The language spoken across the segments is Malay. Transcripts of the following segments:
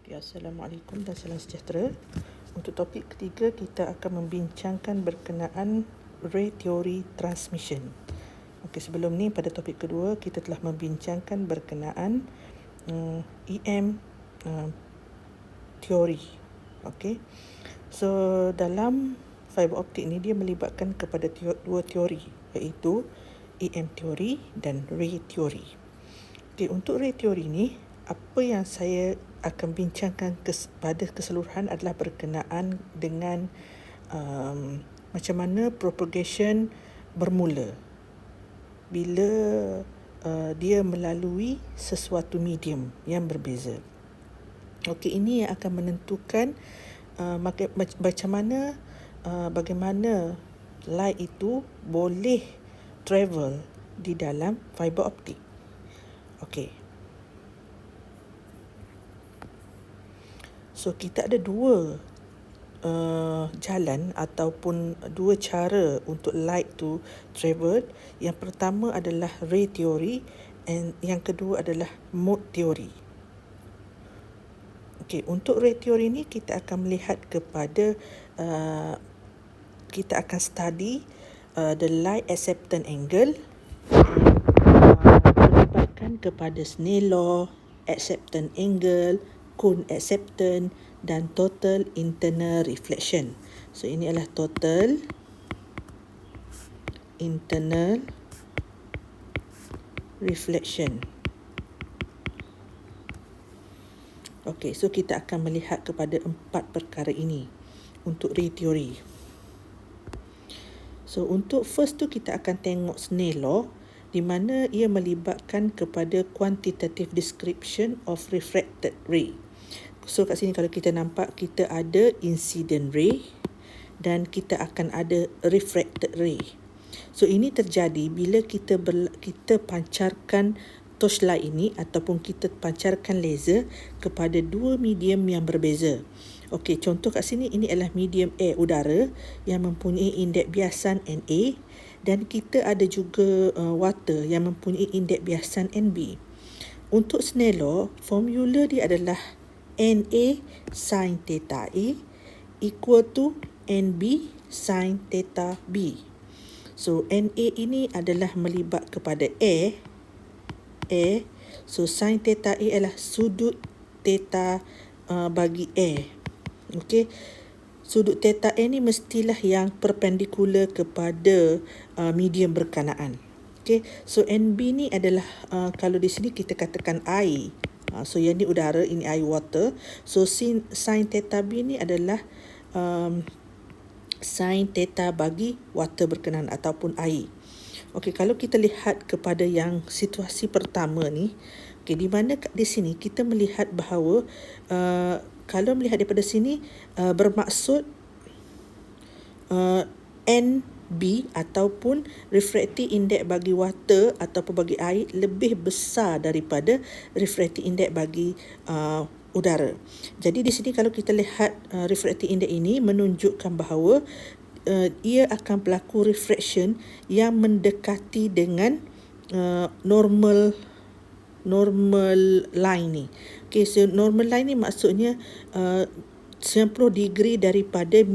Okay, Assalamualaikum dan salam sejahtera. Untuk topik ketiga, kita akan membincangkan berkenaan ray teori transmission. Okey, sebelum ni pada topik kedua kita telah membincangkan berkenaan EM teori. Okey. So dalam fiber optik ni dia melibatkan kepada dua teori, iaitu EM teori dan ray teori. Okey, untuk ray teori ni apa yang saya akan bincangkan pada keseluruhan adalah berkenaan dengan macam mana propagation bermula bila dia melalui sesuatu medium yang berbeza. Okey, ini yang akan menentukan bagaimana light itu boleh travel di dalam fiber optik. Okey. So kita ada dua jalan ataupun dua cara untuk light to travel. Yang pertama adalah ray theory dan yang kedua adalah mode theory. Okey, untuk ray theory ni kita akan melihat kepada kita akan study the light acceptance angle, melibatkan kepada Snell law, acceptance angle, cone acceptance dan total internal reflection. So ini adalah total internal reflection. Okey, so kita akan melihat kepada empat perkara ini untuk ray theory. So untuk first tu kita akan tengok Snell law, di mana ia melibatkan kepada quantitative description of refracted ray. So kat sini kalau kita nampak kita ada incident ray dan kita akan ada refracted ray. So ini terjadi bila kita pancarkan torchlight ini ataupun kita pancarkan laser kepada dua medium yang berbeza. Okey, contoh kat sini ini adalah medium air, udara, yang mempunyai indeks biasan Na, dan kita ada juga water yang mempunyai indeks biasan Nb. Untuk Snell law, formula dia adalah Na sin theta A equal to Nb sin theta B. So Na ini adalah melibat kepada air. So sin theta A adalah sudut theta bagi air. Okey. Sudut theta A ni mestilah yang perpendicular kepada medium berkenaan. Okey. So Nb ni adalah kalau di sini kita katakan air. So yang ni udara, ini air, water. So sin theta B ni adalah sin theta bagi water berkenaan ataupun air. Okey, kalau kita lihat kepada yang situasi pertama ni, okey, di mana di sini kita melihat bahawa kalau melihat daripada sini bermaksud NB ataupun refractive index bagi water ataupun bagi air lebih besar daripada refractive index bagi udara. Jadi di sini kalau kita lihat refractive index ini menunjukkan bahawa ia akan berlaku refraction yang mendekati dengan normal line ni. Okay, so normal line ni maksudnya 90 degree daripada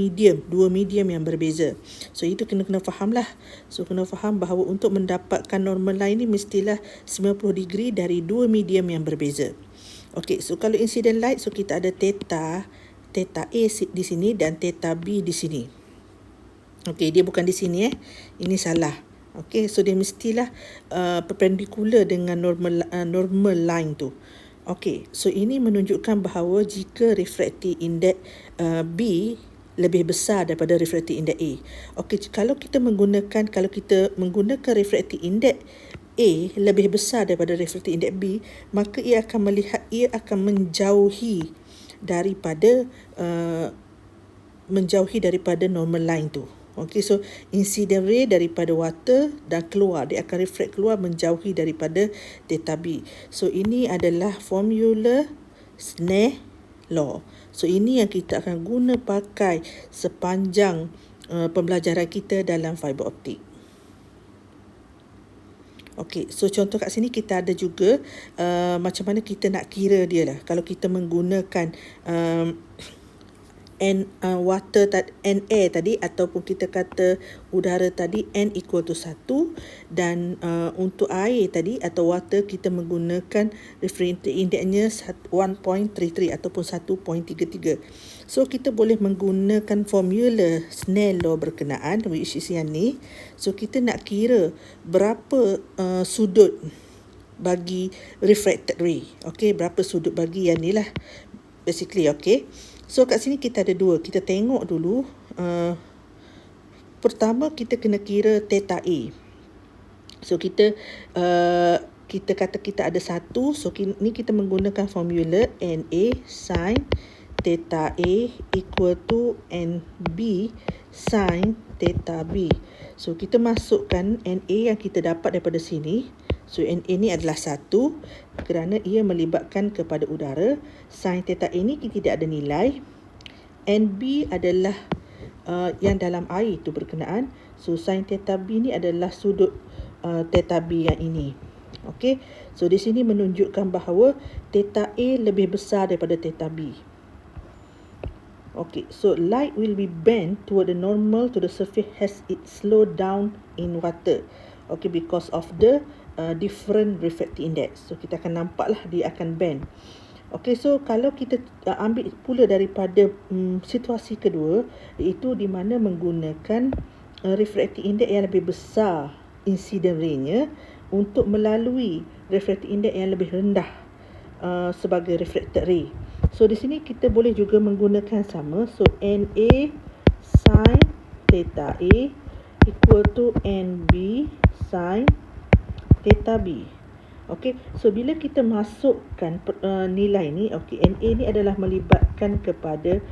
dua medium yang berbeza. So itu kena faham lah. So kena faham bahawa untuk mendapatkan normal line ni mestilah 90 degree dari dua medium yang berbeza. Okay, so kalau incident light, so kita ada theta A di sini dan theta B di sini. Okay, dia bukan di sini ini salah. Okay, so dia mestilah perpendicular dengan normal line tu. Okay, so ini menunjukkan bahawa jika refractive index B lebih besar daripada refractive index A. Okay, kalau kita menggunakan refractive index A lebih besar daripada refractive index B, maka ia akan menjauhi daripada normal line tu. Okey, so incident ray daripada water dan keluar, dia akan reflect keluar menjauhi daripada theta B. So ini adalah formula Snell law. So ini yang kita akan guna pakai sepanjang pembelajaran kita dalam fiber optik. Okey, so contoh kat sini kita ada juga macam mana kita nak kira dia lah. Kalau kita menggunakan water and air tadi, ataupun kita kata udara tadi, N equal to 1, dan untuk air tadi atau water kita menggunakan refractive indexnya 1.33 ataupun 1.33. So kita boleh menggunakan formula Snell law berkenaan, which is yang ni. So kita nak kira berapa sudut bagi refracted ray. Okey, berapa sudut bagi yang ni lah basically. Okey, so kat sini kita ada dua. Kita tengok dulu. Pertama kita kena kira theta A. So kita kata kita ada satu. So ni kita menggunakan formula NA sin theta A equal to NB sin theta B. So kita masukkan NA yang kita dapat daripada sini. So NA ni adalah 1 kerana ia melibatkan kepada udara. Sin theta A ni tidak ada nilai. NB adalah yang dalam air itu berkenaan. So sin theta B ni adalah sudut theta B yang ini. Okey. So di sini menunjukkan bahawa theta A lebih besar daripada theta B. Okay, so light will be bent toward the normal to the surface as it slow down in water. Okay, because of the different refractive index. So kita akan nampaklah dia akan bend. Okay, so kalau kita ambil pula daripada situasi kedua, iaitu di mana menggunakan refractive index yang lebih besar incident ray-nya untuk melalui refractive index yang lebih rendah sebagai reflected ray. So di sini kita boleh juga menggunakan sama. So NA sin theta A equal to NB sin theta B. Okey, so bila kita masukkan nilai ni, okey, NA ni adalah melibatkan kepada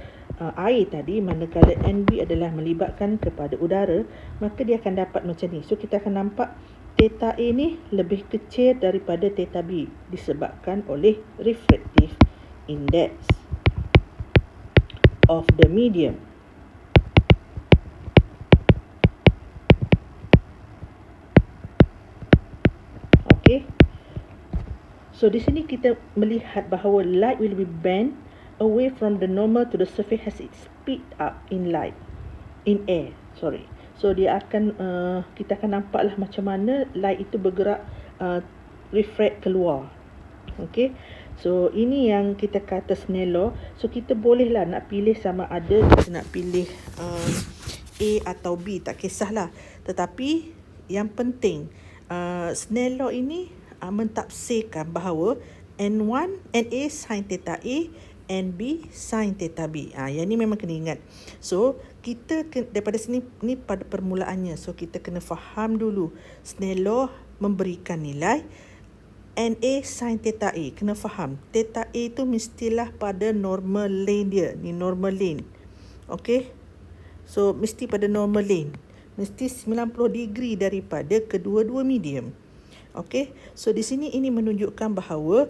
air tadi, manakala NB adalah melibatkan kepada udara, maka dia akan dapat macam ni. So kita akan nampak theta A ni lebih kecil daripada theta B disebabkan oleh refractive index of the medium. Okay. So di sini kita melihat bahawa light will be bent away from the normal to the surface as it speed up in air. So dia akan kita akan nampaklah macam mana light itu bergerak refract keluar. Okay. So ini yang kita kata Snell law. So kita bolehlah nak pilih sama ada kita nak pilih A atau B, tak kisahlah. Tetapi yang penting Snell law ini mentafsirkan bahawa N1 NA sin theta A, NB sin theta B. Yang ni memang kena ingat. So kita daripada sini ni pada permulaannya. So kita kena faham dulu Snell law memberikan nilai NA sin theta A. Kena faham, theta A tu mestilah pada normal lane dia. Ni normal lane. Okey. So mesti pada normal lane. Mesti 90 degree daripada kedua-dua medium. Okey. So di sini ini menunjukkan bahawa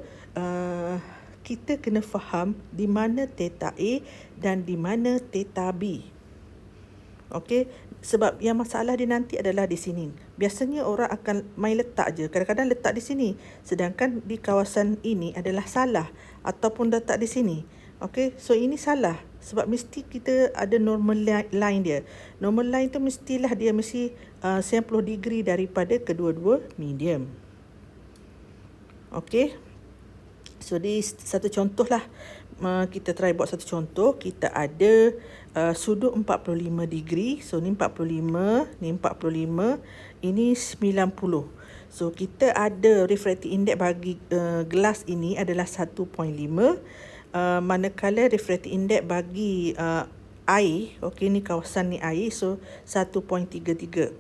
kita kena faham di mana theta A dan di mana theta B. Okey. Sebab yang masalah dia nanti adalah di sini. Biasanya orang akan main letak je. Kadang-kadang letak di sini. Sedangkan di kawasan ini adalah salah. Ataupun letak di sini. Okey. So ini salah. Sebab mesti kita ada normal line dia. Normal line tu mestilah dia mesti 90 degree daripada kedua-dua medium. Okey. So di satu contoh lah. Kita try buat satu contoh. Kita ada sudut 45 degree. So ni 45, ni 45, ini 90. So kita ada refractive index bagi gelas ini adalah 1.5. Manakala refractive index bagi air, okey, ni kawasan ni air, so 1.33.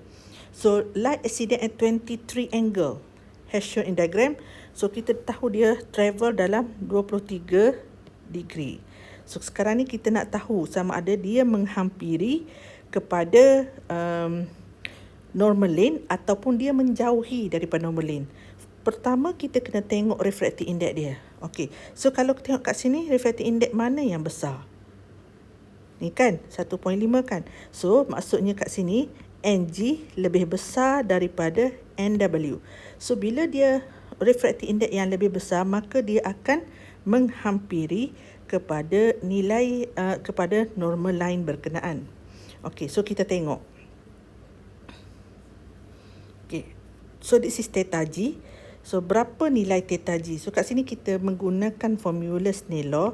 So light accident at 23 angle has shown in diagram. So kita tahu dia travel dalam 23 degree. So sekarang ni kita nak tahu sama ada dia menghampiri kepada normal lane ataupun dia menjauhi daripada normal lane. Pertama kita kena tengok refractive index dia. Okey. So kalau kita tengok kat sini refractive index mana yang besar? Ni kan 1.5 kan. So maksudnya kat sini NG lebih besar daripada NW. So bila dia refractive index yang lebih besar, maka dia akan menghampiri kepada nilai kepada normal line berkenaan. Okey, so kita tengok. Okey. So this is theta G. So berapa nilai theta G? So kat sini kita menggunakan formula Snell law,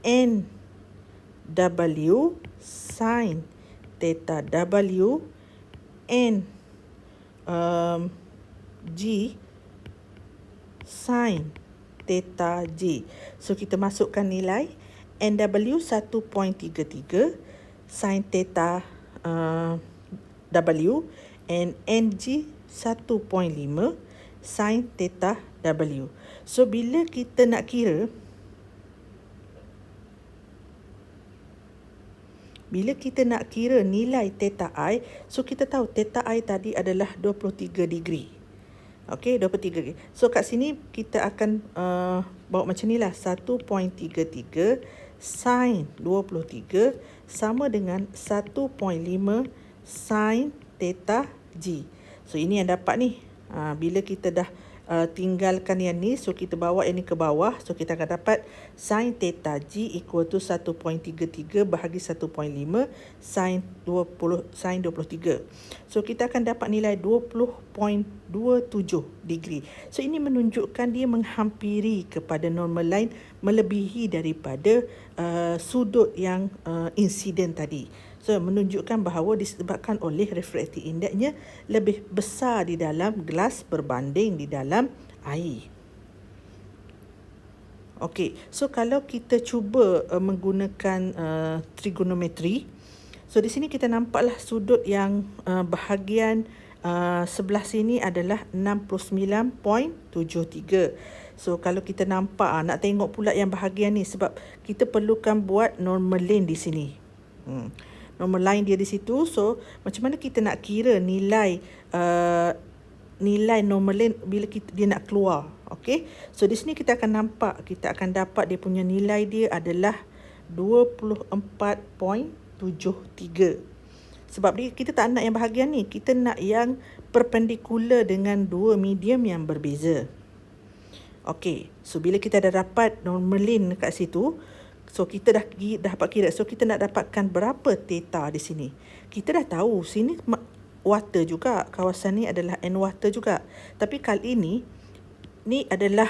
NW sin theta W N G sin theta G. So kita masukkan nilai NW 1.33 sin theta W and NG 1.5 sin theta W. So bila kita nak kira, nilai theta I, so kita tahu theta I tadi adalah 23 degree. Okey, 23 degree. So kat sini kita akan bawa macam ni lah. 1.33 sin 23 sama dengan 1.5 sin theta G. So ini yang dapat ni. Bila kita dah tinggalkan yang ni, so kita bawa yang ni ke bawah, so kita akan dapat sin theta G equal to 1.33 bahagi 1.5 sin 23. So kita akan dapat nilai 20.27 degree. So ini menunjukkan dia menghampiri kepada normal line melebihi daripada sudut yang insiden tadi. So menunjukkan bahawa disebabkan oleh refractive indexnya lebih besar di dalam gelas berbanding di dalam air. Okey, so kalau kita cuba menggunakan trigonometri, so di sini kita nampaklah sudut yang bahagian sebelah sini adalah 69.73. So kalau kita nampak, nak tengok pula yang bahagian ni, sebab kita perlukan buat normal line di sini. Normal line dia di situ. So macam mana kita nak kira nilai nilai normal line bila dia nak keluar. Okey. So di sini kita akan nampak, kita akan dapat dia punya nilai dia adalah 24.73. Sebab kita tak nak yang bahagian ni, kita nak yang perpendicular dengan dua medium yang berbeza. Okey. So bila kita dah dapat normal line kat situ, so kita dah dapat kira. So kita nak dapatkan berapa theta di sini. Kita dah tahu sini water juga, kawasan ni adalah N water juga. Tapi kali ini ni adalah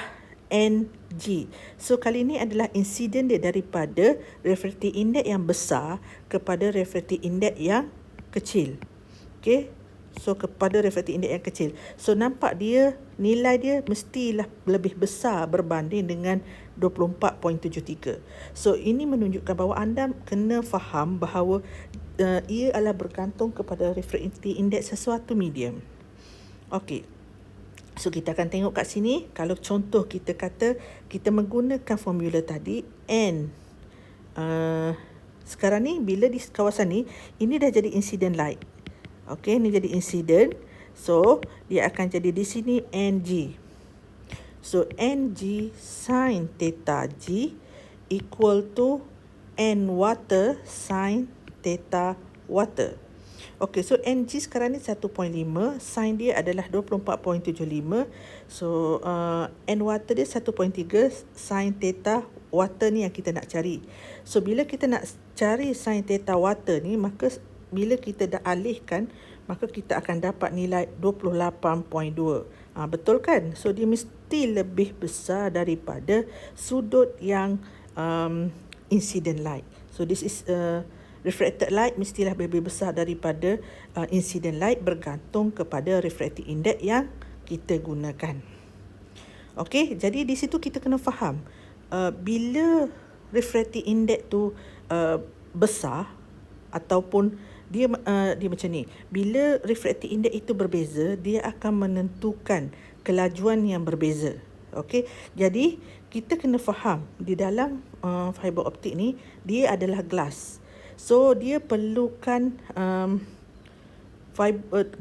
NG. So kali ini adalah insiden dia daripada refractive index yang besar kepada refractive index yang kecil. Okey. So kepada refractive index yang kecil. So nampak dia, nilai dia mestilah lebih besar berbanding dengan 24.73. So ini menunjukkan bahawa anda kena faham bahawa ia adalah bergantung kepada refractive index sesuatu medium. Okey. So kita akan tengok kat sini. Kalau contoh kita kata kita menggunakan formula tadi N. Sekarang ni bila di kawasan ni, ini dah jadi incident light. Okey, ni jadi incident. So dia akan jadi di sini NG. So NG sin theta G equal to N water sin theta water. Okey, so NG sekarang ni 1.5, sin dia adalah 24.75. So N water dia 1.3, sin theta water ni yang kita nak cari. So bila kita nak cari sin theta water ni, maka bila kita dah alihkan, maka kita akan dapat nilai 28.2. Betul kan? So dia mesti lebih besar daripada sudut yang incident light. So this is refracted light mestilah lebih besar daripada incident light bergantung kepada refractive index yang kita gunakan. Okey, jadi di situ kita kena faham bila refractive index tu besar ataupun dia macam ni. Bila refractive index itu berbeza, dia akan menentukan kelajuan yang berbeza. Okey. Jadi kita kena faham di dalam fiber optik ni dia adalah glass. So dia perlukan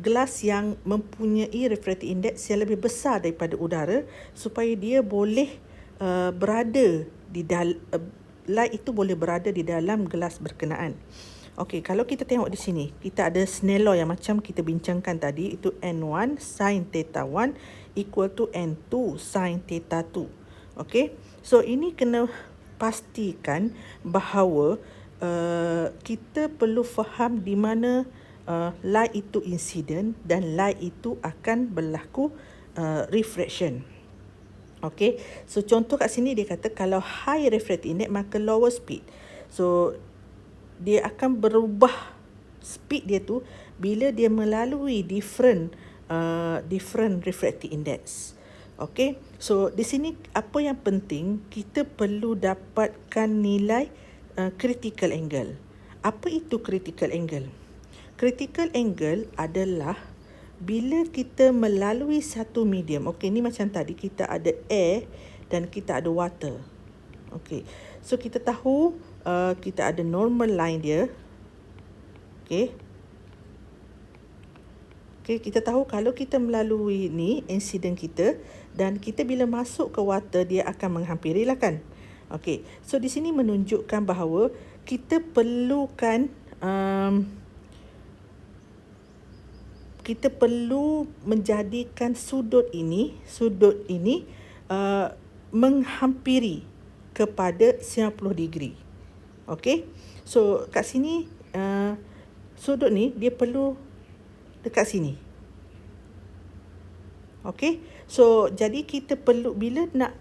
gelas yang mempunyai refractive index yang lebih besar daripada udara supaya dia boleh berada di light itu boleh berada di dalam gelas berkenaan. Okey, kalau kita tengok di sini, kita ada Snell law yang macam kita bincangkan tadi, itu N1 sin theta 1 equal to N2 sin theta 2. Okey, so ini kena pastikan bahawa kita perlu faham di mana light itu incident dan light itu akan berlaku refraction. Okey, so contoh kat sini dia kata kalau high refractive index maka lower speed. So dia akan berubah speed dia tu bila dia melalui different refractive index. Okay, so di sini apa yang penting, kita perlu dapatkan nilai critical angle. Apa itu critical angle? Critical angle adalah bila kita melalui satu medium. Okay, ni macam tadi kita ada air dan kita ada water. Okay, so kita tahu kita ada normal line dia. Okay, kita tahu kalau kita melalui ni incident kita, dan kita bila masuk ke water dia akan menghampiri lah kan. Okay, so di sini menunjukkan bahawa kita perlukan kita perlu menjadikan sudut ini menghampiri kepada 90 degree. Okey, so kat sini sudut ni dia perlu dekat sini. Okey, so jadi kita perlu bila nak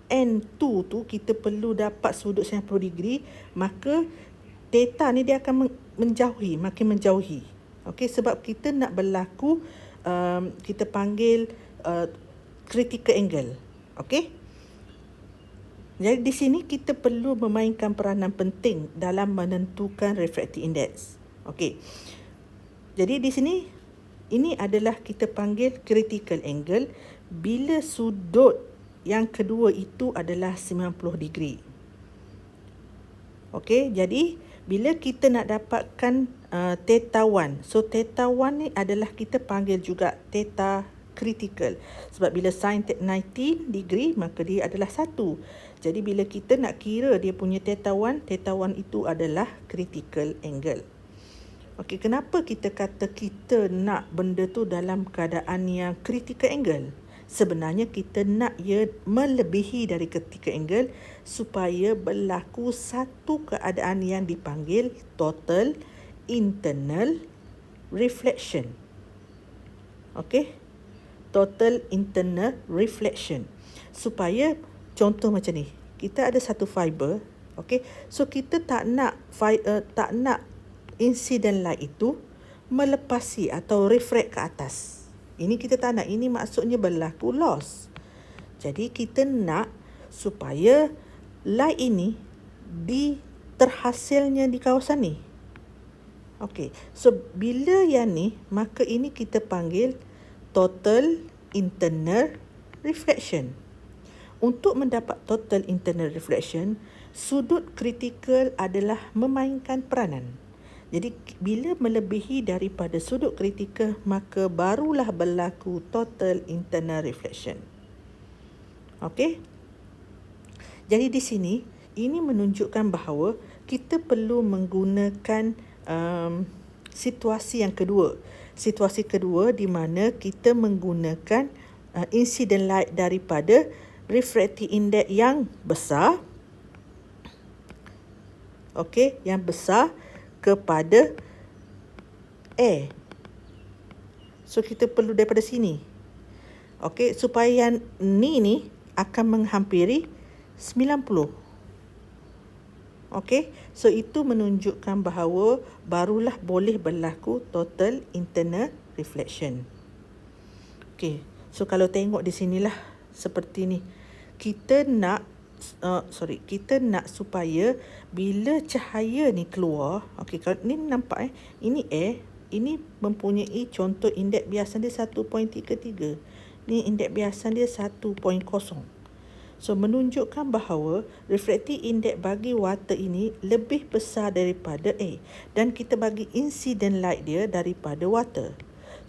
N2 tu kita perlu dapat sudut 90 degree, maka theta ni dia akan makin menjauhi. Okey, sebab kita nak berlaku kita panggil critical angle. Okey, jadi di sini kita perlu memainkan peranan penting dalam menentukan refractive index. Okey, jadi di sini ini adalah kita panggil critical angle bila sudut yang kedua itu adalah 90 degree. Okey, jadi bila kita nak dapatkan theta 1, so theta 1 ni adalah kita panggil juga theta critical. Sebab bila sin 90 degree maka dia adalah 1. Jadi bila kita nak kira dia punya theta 1 itu adalah critical angle. Okey, kenapa kita kata kita nak benda tu dalam keadaan yang critical angle? Sebenarnya kita nak ia melebihi dari critical angle supaya berlaku satu keadaan yang dipanggil total internal reflection. Okey, total internal reflection. Supaya contoh macam ni, kita ada satu fiber, okey, so kita tak nak incident light itu melepasi atau refract ke atas. Ini kita tak nak, ini maksudnya berlaku loss. Jadi kita nak supaya light ini terhasilnya di kawasan ni. Okey, so bila yang ni, maka ini kita panggil total internal reflection. Untuk mendapat total internal reflection, sudut kritikal adalah memainkan peranan. Jadi bila melebihi daripada sudut kritikal, maka barulah berlaku total internal reflection. Okey. Jadi di sini ini menunjukkan bahawa kita perlu menggunakan situasi yang kedua. Situasi kedua di mana kita menggunakan incident light daripada refractive index yang besar. Okey, yang besar kepada air. So kita perlu daripada sini. Okey, supaya yang ni akan menghampiri 90. Okey, so itu menunjukkan bahawa barulah boleh berlaku total internal reflection. Okey, so kalau tengok di sinilah seperti ni. Kita nak supaya bila cahaya ni keluar, okey, kalau ni nampak ini air, ini mempunyai contoh indeks biasa dia 1.33. Ni indeks biasa dia 1.0. So menunjukkan bahawa refractive index bagi water ini lebih besar daripada air, dan kita bagi incident light dia daripada water.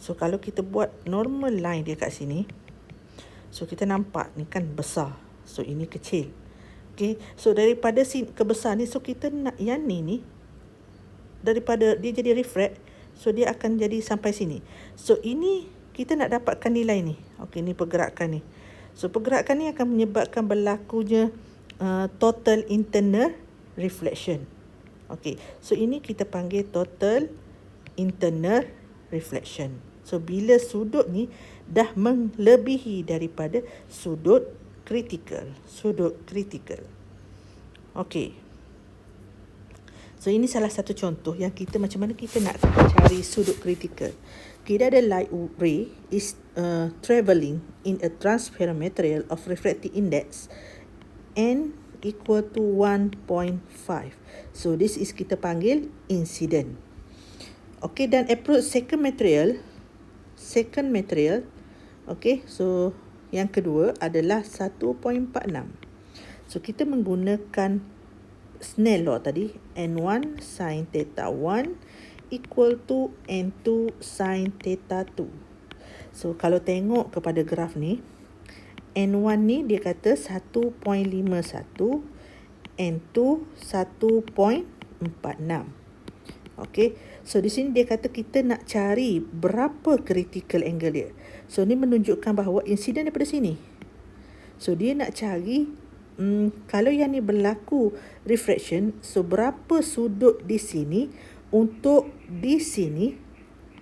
So kalau kita buat normal line dia kat sini, so kita nampak ni kan besar, so ini kecil. Okay, so daripada ke besar ni, so kita nak yang ni daripada dia jadi refract, so dia akan jadi sampai sini. So ini kita nak dapatkan nilai ni. Okay, ni pergerakan ni. So pergerakan ni akan menyebabkan berlakunya total internal reflection. Okay, so ini kita panggil total internal reflection. So bila sudut ni dah melebihi daripada sudut kritikal. Okay. So ini salah satu contoh yang kita macam mana kita nak cari sudut kritikal. Kita ada light ray is travelling in a transparent material of refractive index n equal to 1.5. So this is kita panggil incident. Okay, dan approach second material. Okay, so yang kedua adalah 1.46. So kita menggunakan Snell law tadi, N1 sin theta 1 equal to N2 sin theta 2. So kalau tengok kepada graf ni, N1 ni dia kata 1.51, N2 1.46. Okay, so di sini dia kata kita nak cari berapa critical angle dia. So ni menunjukkan bahawa insiden daripada sini. So dia nak cari kalau yang ni berlaku refraction, so berapa sudut di sini untuk di sini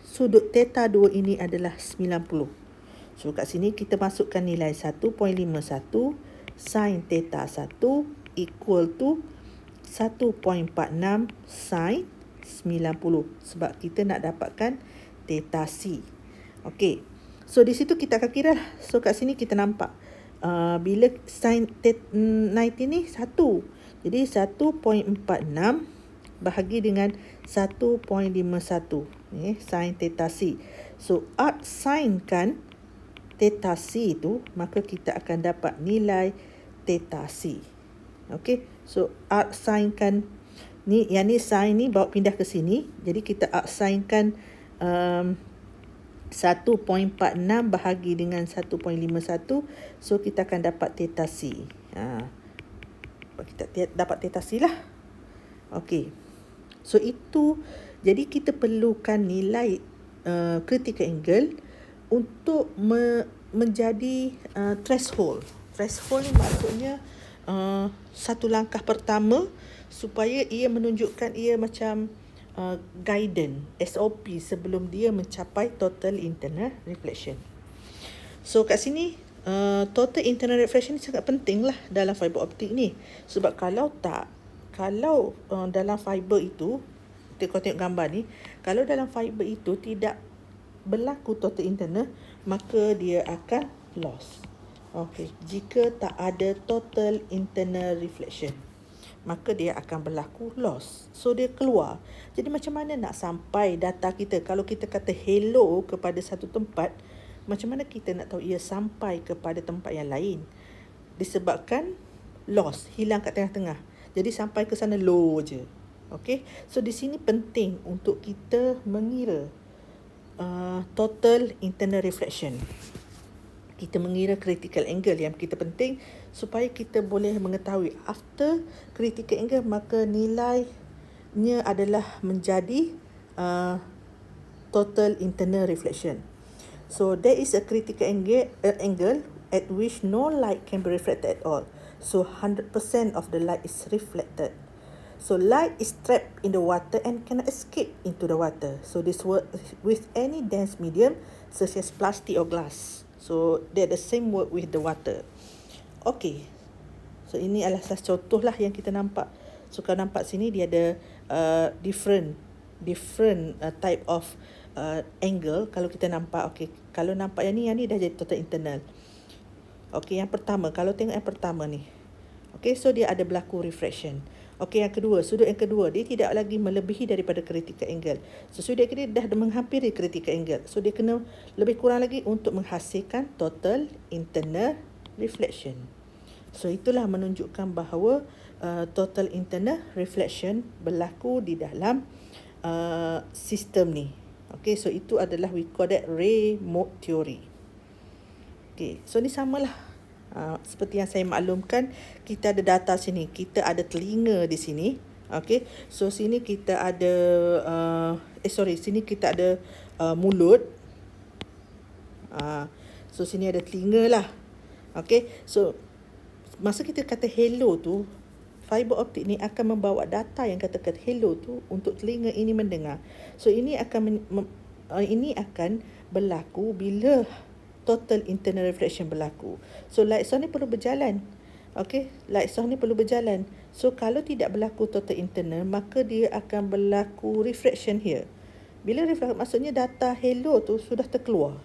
sudut theta 2 ini adalah 90. So kat sini kita masukkan nilai 1.51 sin theta 1 equal to 1.46 sin 90 sebab kita nak dapatkan theta C. Okey. So di situ kita akan kira lah. So kat sini kita nampak bila sin 90 ni 1. Jadi 1.46 bahagi dengan 1.51 sin theta C. So arc sin kan theta C tu, maka kita akan dapat nilai theta C. Okey. So arc sin kan ni, yang ni sin ni bawa pindah ke sini. Jadi kita arc sin kan 1.46 bahagi dengan 1.51. So kita akan dapat theta C. Kita dapat theta C lah. Okey. So itu, jadi kita perlukan nilai critical angle untuk menjadi threshold. Threshold ni maksudnya satu langkah pertama supaya ia menunjukkan ia macam guidance, SOP sebelum dia mencapai total internal reflection. So kat sini total internal reflection ni sangat penting lah dalam fiber optik ni. Sebab kalau dalam fiber itu, kalau tengok gambar ni, kalau dalam fiber itu tidak berlaku total internal, maka dia akan loss. Okay, jika tak ada total internal reflection, maka dia akan berlaku loss. So dia keluar. Jadi macam mana nak sampai data kita? Kalau kita kata hello kepada satu tempat, macam mana kita nak tahu ia sampai kepada tempat yang lain? Disebabkan loss, hilang kat tengah-tengah. Jadi sampai ke sana low je. Okay, so di sini penting untuk kita mengira total internal reflection. Kita mengira critical angle yang kita penting supaya kita boleh mengetahui after critical angle maka nilainya adalah menjadi total internal reflection. So there is a critical angle at which no light can be reflected at all. So 100% of the light is reflected. So light is trapped in the water and cannot escape into the water. So this works with any dense medium such as plastic or glass. So they're the same work with the water. Okay. So ini adalah salah contoh lah yang kita nampak. So kalau nampak sini dia ada different type of angle. Kalau kita nampak, okay, kalau nampak yang ni dah jadi total internal. Okay, yang pertama, kalau tengok yang pertama ni, okay, so dia ada berlaku refraction. Okay, yang kedua, sudut yang kedua, dia tidak lagi melebihi daripada critical angle. So sudut yang kedua dah menghampiri critical angle. So dia kena lebih kurang lagi untuk menghasilkan total internal reflection. So itulah menunjukkan bahawa total internal reflection berlaku di dalam sistem ni. Okay, so itu adalah we call that ray mode theory. Okay, so ni samalah Seperti yang saya maklumkan, kita ada data sini, kita ada telinga di sini. Okey, so sini kita ada sini kita ada mulut. So sini ada telinga lah. Okey, so masa kita kata hello tu, fiber optik ni akan membawa data yang katakan hello tu untuk telinga ini mendengar. So ini akan ini akan berlaku bila total internal reflection berlaku. So light source ni perlu berjalan. Okey, light source ni perlu berjalan. So kalau tidak berlaku total internal, maka dia akan berlaku refraction here. Bila refraction maksudnya data hello tu sudah terkeluar.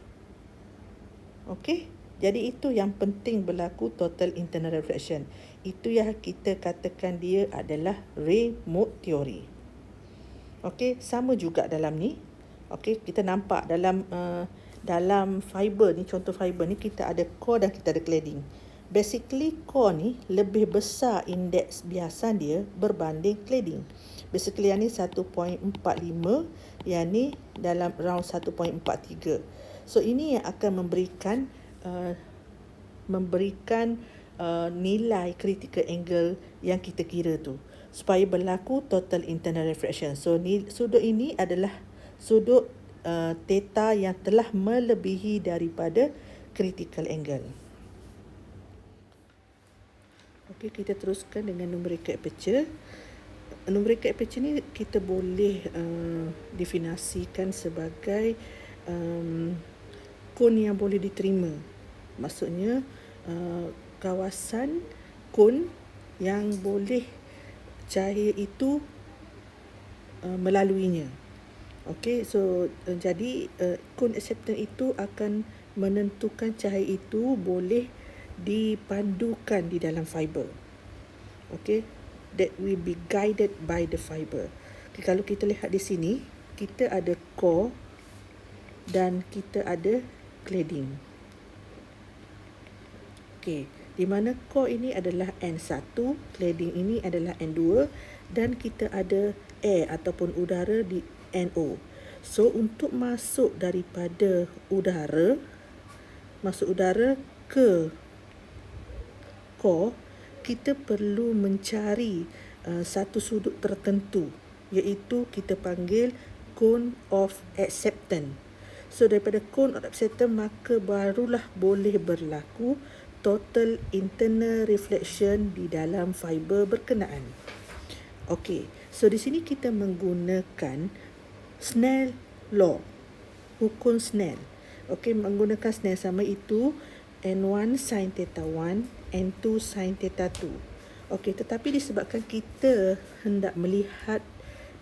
Okey, jadi itu yang penting berlaku total internal reflection. Itu yang kita katakan dia adalah ray mode theory. Okey, sama juga dalam ni. Okey, kita nampak dalam fiber ni, contoh fiber ni kita ada core dan kita ada cladding. Basically core ni lebih besar indeks biasa dia berbanding cladding. Basically yang ni 1.45, yang ni dalam round 1.43. So ini yang akan memberikan nilai critical angle yang kita kira tu supaya berlaku total internal refraction. So sudut ini adalah sudut theta yang telah melebihi daripada critical angle. Okey, kita teruskan dengan numerical aperture. Numerical aperture ni kita boleh definisikan sebagai kon yang boleh diterima. Maksudnya kawasan kon yang boleh cahaya itu melaluinya. Okey, so jadi kon acceptance itu akan menentukan cahaya itu boleh dipandukan di dalam fiber. Okey, that will be guided by the fiber. Okay, kalau kita lihat di sini, kita ada core dan kita ada cladding. Okey, di mana core ini adalah N1, cladding ini adalah N2 dan kita ada air ataupun udara di NO. So untuk masuk daripada udara ke core, kita perlu mencari satu sudut tertentu, iaitu kita panggil cone of acceptance. So daripada cone of acceptance, maka barulah boleh berlaku total internal reflection di dalam fiber berkenaan. Okey, so di sini kita menggunakan Snell law, hukum Snell. Okey, menggunakan Snell sama itu N1 sin theta 1, N2 sin theta 2. Okey, tetapi disebabkan kita hendak melihat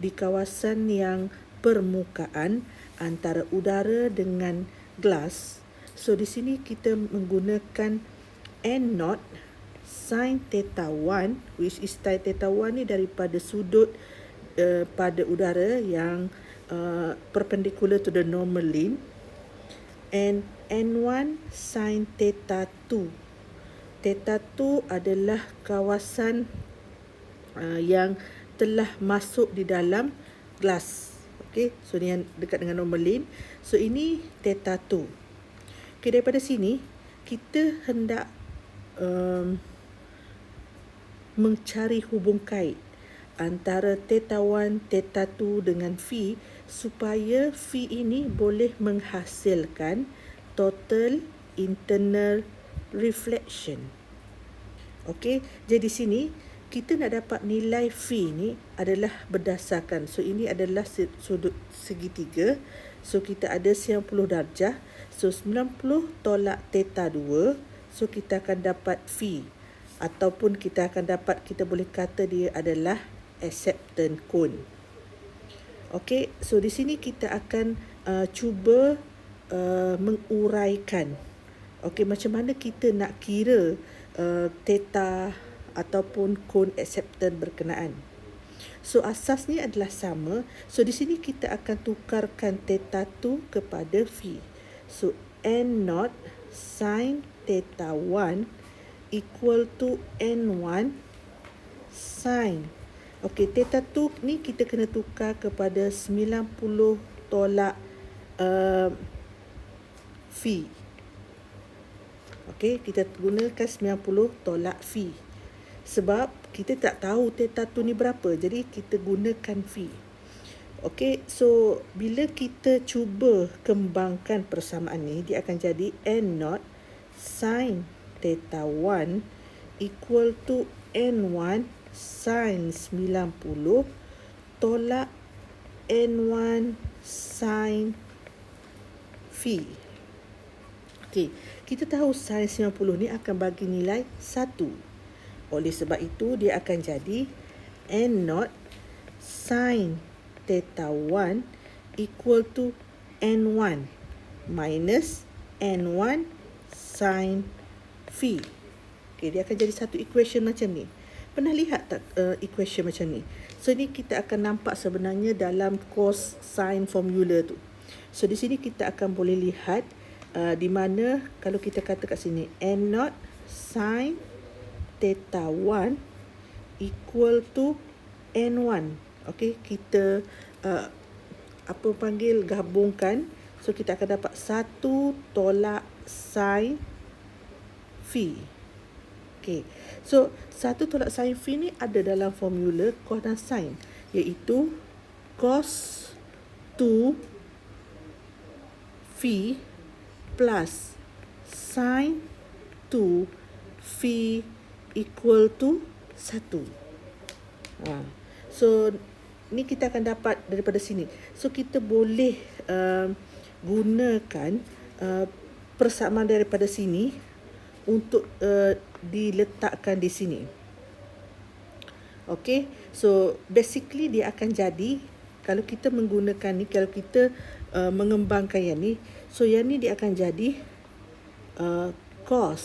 di kawasan yang permukaan antara udara dengan gelas, so di sini kita menggunakan N0 sin theta 1, which is sin theta 1 ni daripada sudut pada udara yang perpendicular to the normal line, and N1 sin theta 2. Theta 2 adalah kawasan yang telah masuk di dalam gelas. Okey, so ni yang dekat dengan normal line. So ini theta 2. Okey, daripada sini kita hendak mencari hubung kait antara theta 1, theta 2 dengan phi, supaya phi ini boleh menghasilkan total internal reflection. Okey, jadi sini kita nak dapat nilai phi ni adalah berdasarkan, so ini adalah sudut segitiga, so kita ada 90 darjah, so 90 tolak theta 2, so kita akan dapat phi, ataupun kita akan dapat, kita boleh kata dia adalah acceptance cone. Okey, so di sini kita akan cuba menguraikan. Okey, macam mana kita nak kira theta ataupun cone acceptance berkenaan. So asasnya adalah sama. So di sini kita akan tukarkan theta 2 kepada phi. So N0 sin theta 1 equal to N1 sin. Okey, theta 2 ni kita kena tukar kepada 90 tolak phi. Okey, kita gunakan 90 tolak phi. Sebab kita tak tahu theta tu ni berapa, jadi kita gunakan phi. Okey, so bila kita cuba kembangkan persamaan ni, dia akan jadi n0 sin theta 1 equal to n1 sin 90 tolak n1 sin phi. Okey, kita tahu sin 90 ni akan bagi nilai 1. Oleh sebab itu, dia akan jadi n0 sin theta 1 equal to n1 minus n1 sin phi. Okay, dia akan jadi satu equation macam ni. Pernah lihat tak equation macam ni? So, ni kita akan nampak sebenarnya dalam cos sin formula tu. So, di sini kita akan boleh lihat di mana kalau kita kata kat sini n0 sin theta 1 equal to n1. Okey, kita gabungkan. So kita akan dapat 1 tolak sin phi. Okey. So 1 tolak sin phi ni ada dalam formula cos dan sin, iaitu cos 2 phi plus sin 2 phi equal to 1. So ni kita akan dapat daripada sini. So kita boleh gunakan persamaan daripada sini untuk diletakkan di sini. Okay, so basically dia akan jadi, kalau kita menggunakan ni, kalau kita mengembangkan yang ni, so yang ni dia akan jadi cos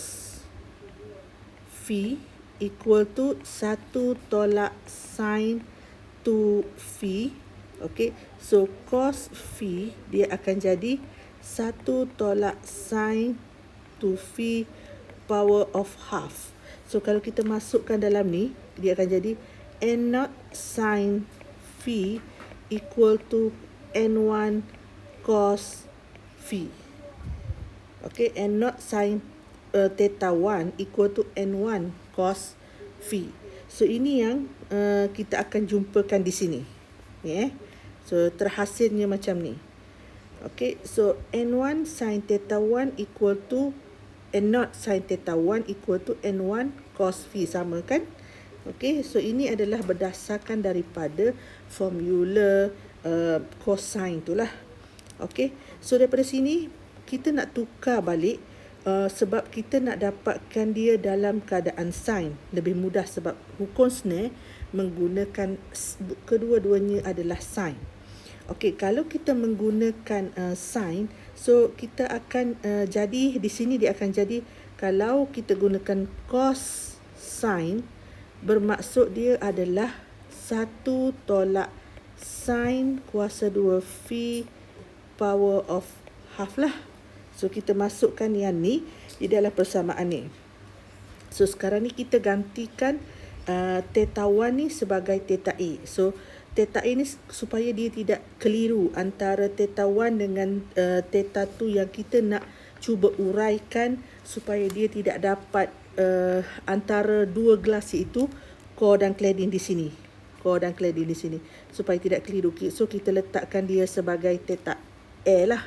phi equal to 1 tolak sin 2 phi. Okay, so cos phi dia akan jadi 1 tolak sin 2 phi power of half. So kalau kita masukkan dalam ni, dia akan jadi n0 sin phi equal to n1 cos phi. Okay, n0 sin theta 1 equal to n1 cos phi. So ini yang kita akan jumpakan di sini. So terhasilnya macam ni. Okay, so n1 sin theta 1 equal to n0 sin theta 1 equal to n1 cos phi, sama kan? Okay, so ini adalah berdasarkan daripada formula cosine tu lah. Okay, so daripada sini kita nak tukar balik sebab kita nak dapatkan dia dalam keadaan sin. Lebih mudah sebab hukum Snare menggunakan kedua-duanya adalah sin. Okey, kalau kita menggunakan sin, so kita akan jadi di sini dia akan jadi, kalau kita gunakan cos sin, bermaksud dia adalah 1 tolak sin kuasa 2 phi power of half lah. So kita masukkan yang ni di dalam persamaan ni. So sekarang ni kita gantikan theta 1 ni sebagai theta A. So theta A ni supaya dia tidak keliru antara theta 1 dengan theta 2 yang kita nak cuba uraikan, supaya dia tidak dapat antara dua gelas itu core dan cladding di sini. Core dan cladding di sini, supaya tidak keliru. So kita letakkan dia sebagai theta A lah.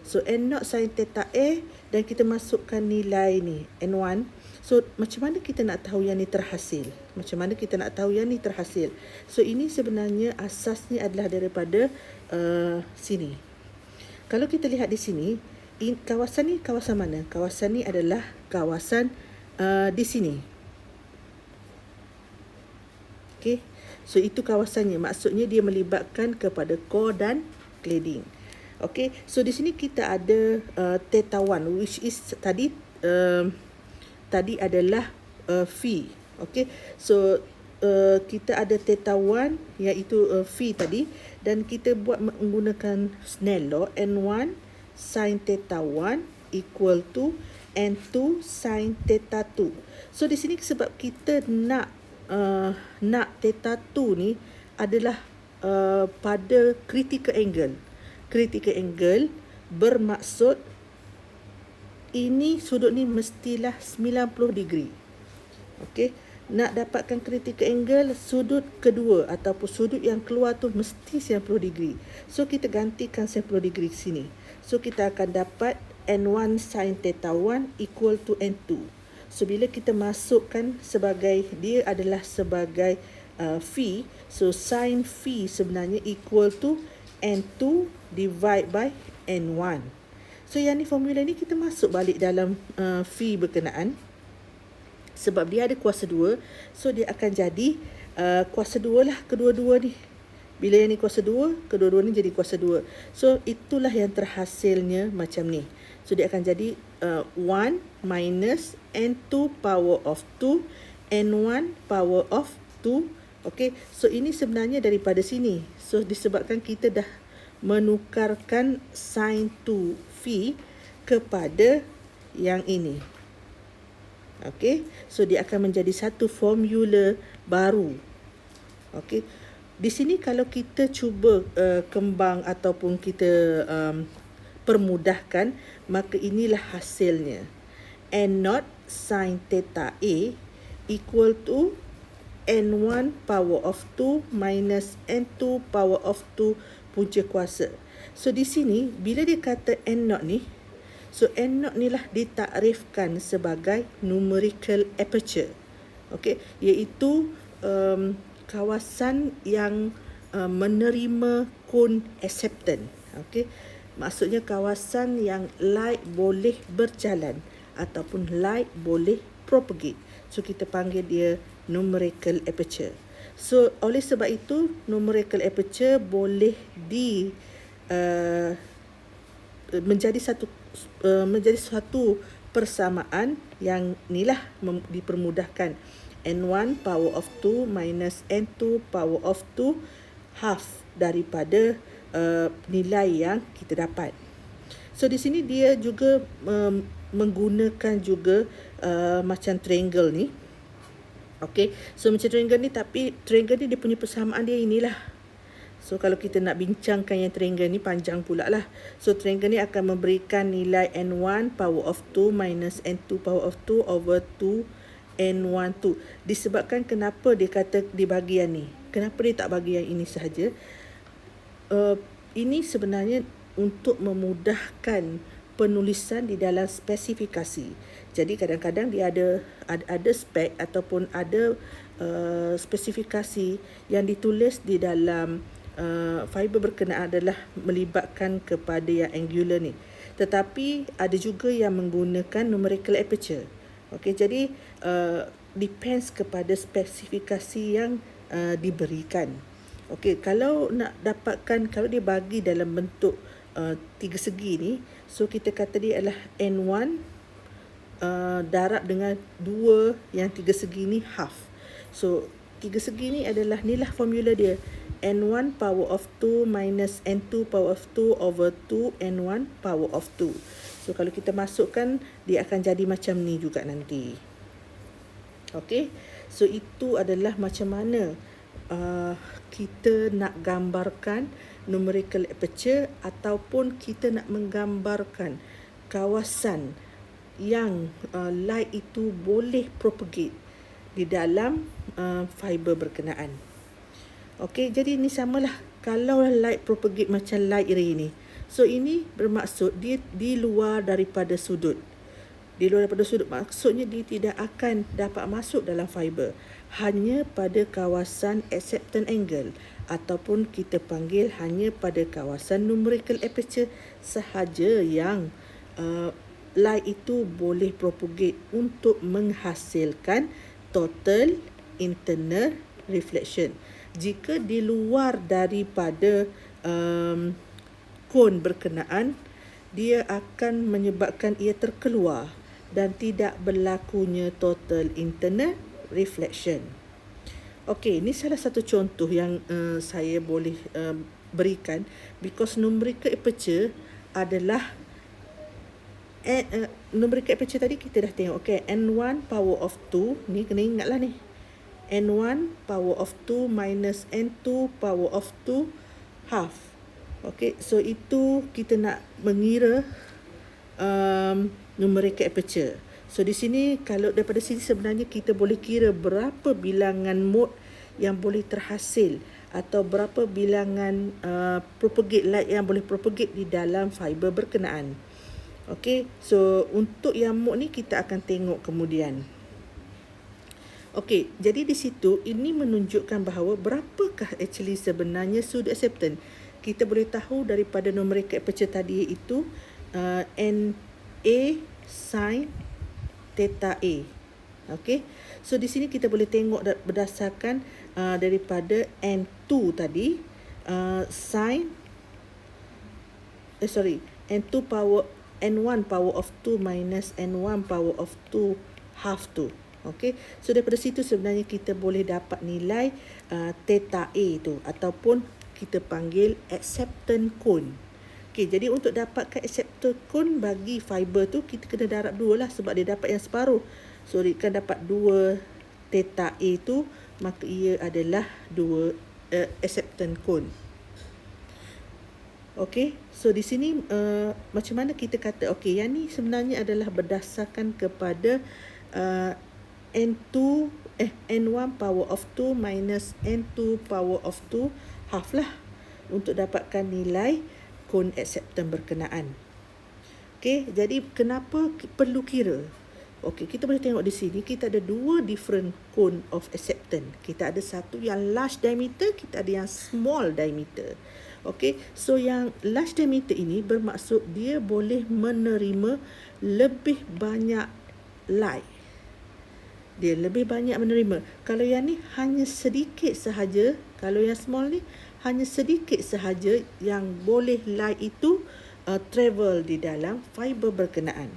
So n0 sin theta A, dan kita masukkan nilai ni n1. So macam mana kita nak tahu yang ni terhasil? So ini sebenarnya asasnya adalah daripada sini. Kalau kita lihat di sini, kawasan ni kawasan mana? Kawasan ni adalah kawasan di sini. Okay, so itu kawasannya. Maksudnya dia melibatkan kepada core dan cladding. Okay, so di sini kita ada theta 1, which is tadi adalah phi. Okay, so kita ada theta 1 iaitu phi tadi, dan kita buat menggunakan Snell law, n1 sin theta 1 equal to n2 sin theta 2. So di sini sebab kita nak theta 2 ni adalah pada critical angle. Critical angle bermaksud ini sudut ni mestilah 90 degree. Okey, nak dapatkan critical angle sudut kedua ataupun sudut yang keluar tu mesti 90 degree. So kita gantikan 90 degree sini. So kita akan dapat N1 sin theta 1 equal to N2. So bila kita masukkan sebagai, dia adalah sebagai phi, so sin phi sebenarnya equal to N2 divide by N1. So yang ni formula ni kita masuk balik dalam phi berkenaan. Sebab dia ada kuasa 2, so dia akan jadi kuasa 2 lah kedua-dua ni. Bila yang ni kuasa 2, kedua-dua ni jadi kuasa 2. So itulah yang terhasilnya macam ni. So dia akan jadi 1 minus N2 power of 2 N1 power of 2. Okay, so ini sebenarnya daripada sini. So disebabkan kita dah menukarkan sin 2 phi kepada yang ini. Okey, so dia akan menjadi satu formula baru. Okey, di sini kalau kita cuba kembang ataupun kita permudahkan, maka inilah hasilnya. N0 sin theta A equal to N1 power of 2 minus N2 power of 2 punca kuasa. So di sini bila dia kata N0 ni, so N0 ni lah ditakrifkan sebagai numerical aperture. Okey, iaitu kawasan yang menerima cone acceptance. Okey, maksudnya kawasan yang light boleh berjalan ataupun light boleh propagate. So kita panggil dia numerical aperture. So oleh sebab itu numerical aperture boleh menjadi satu persamaan yang inilah dipermudahkan. N1 power of 2 minus N2 power of 2 half daripada nilai yang kita dapat. So di sini dia juga menggunakan juga macam triangle ni. Okey, so macam triangle ni, tapi triangle ni dia punya persamaan dia inilah. So kalau kita nak bincangkan yang triangle ni panjang pula lah. So triangle ni akan memberikan nilai N1 power of 2 minus N2 power of 2 over 2 N1 2. Disebabkan kenapa dia kata di bahagian ni, kenapa dia tak bagi yang ini sahaja. Ini sebenarnya untuk memudahkan penulisan di dalam spesifikasi. Jadi kadang-kadang dia ada spek ataupun ada spesifikasi yang ditulis di dalam fiber berkenaan adalah melibatkan kepada yang angular ni. Tetapi ada juga yang menggunakan numerical aperture. Okey, jadi depends kepada spesifikasi yang diberikan. Okey, kalau nak dapatkan, kalau dia bagi dalam bentuk tiga segi ni, so kita kata dia adalah N1 darab dengan 2 yang tiga segi ni half. So tiga segi ni adalah inilah formula dia. N1 power of 2 minus N2 power of 2 over 2 N1 power of 2. So kalau kita masukkan, dia akan jadi macam ni juga nanti. Okey, so itu adalah macam mana kita nak gambarkan numerical aperture ataupun kita nak menggambarkan kawasan yang light itu boleh propagate di dalam fiber berkenaan. Okey, jadi ini samalah kalau light propagate macam light ray ni. So ini bermaksud dia di luar daripada sudut. Di luar daripada sudut maksudnya dia tidak akan dapat masuk dalam fiber. Hanya pada kawasan acceptance angle ataupun kita panggil hanya pada kawasan numerical aperture sahaja yang light itu boleh propagate untuk menghasilkan total internal reflection. Jika di luar daripada cone berkenaan, dia akan menyebabkan ia terkeluar dan tidak berlakunya total internal reflection. Okey, ini salah satu contoh yang saya boleh berikan, because numerical aperture adalah numerical aperture tadi kita dah tengok. Okey, N1 power of 2 ni kena ingatlah ni. N1 power of 2 minus N2 power of 2 half. Okey, so itu kita nak mengira numerical aperture. So di sini kalau daripada sini sebenarnya kita boleh kira berapa bilangan mode yang boleh terhasil atau berapa bilangan propagate light yang boleh propagate di dalam fiber berkenaan. Okey, so untuk yang mode ni kita akan tengok kemudian. Okey, jadi di situ ini menunjukkan bahawa berapakah actually sebenarnya sudut acceptance. Kita boleh tahu daripada numerical aperture tadi iaitu NA sin theta A. Okey. So di sini kita boleh tengok berdasarkan daripada N2 tadi sin N2 power N1 power of 2 minus N1 power of 2 half 2. Okey, so daripada situ sebenarnya kita boleh dapat nilai theta A tu ataupun kita panggil acceptance cone. Okey, jadi untuk dapatkan acceptance cone bagi fiber tu kita kena darab 2 lah sebab dia dapat yang separuh. So dia akan dapat 2 theta A tu, maka ia adalah 2 acceptance cone. Okey, so di sini macam mana kita kata okey yang ni sebenarnya adalah berdasarkan kepada N1 power of 2 minus N2 power of 2 half lah untuk dapatkan nilai cone acceptance berkenaan. Okey, jadi kenapa perlu kira? Okey, kita boleh tengok di sini kita ada dua different cone of acceptance. Kita ada satu yang large diameter, kita ada yang small diameter. Okey, so yang large diameter ini bermaksud dia boleh menerima lebih banyak light. Dia lebih banyak menerima. Kalau yang ni hanya sedikit sahaja, kalau yang small ni hanya sedikit sahaja yang boleh light itu travel di dalam fiber berkenaan.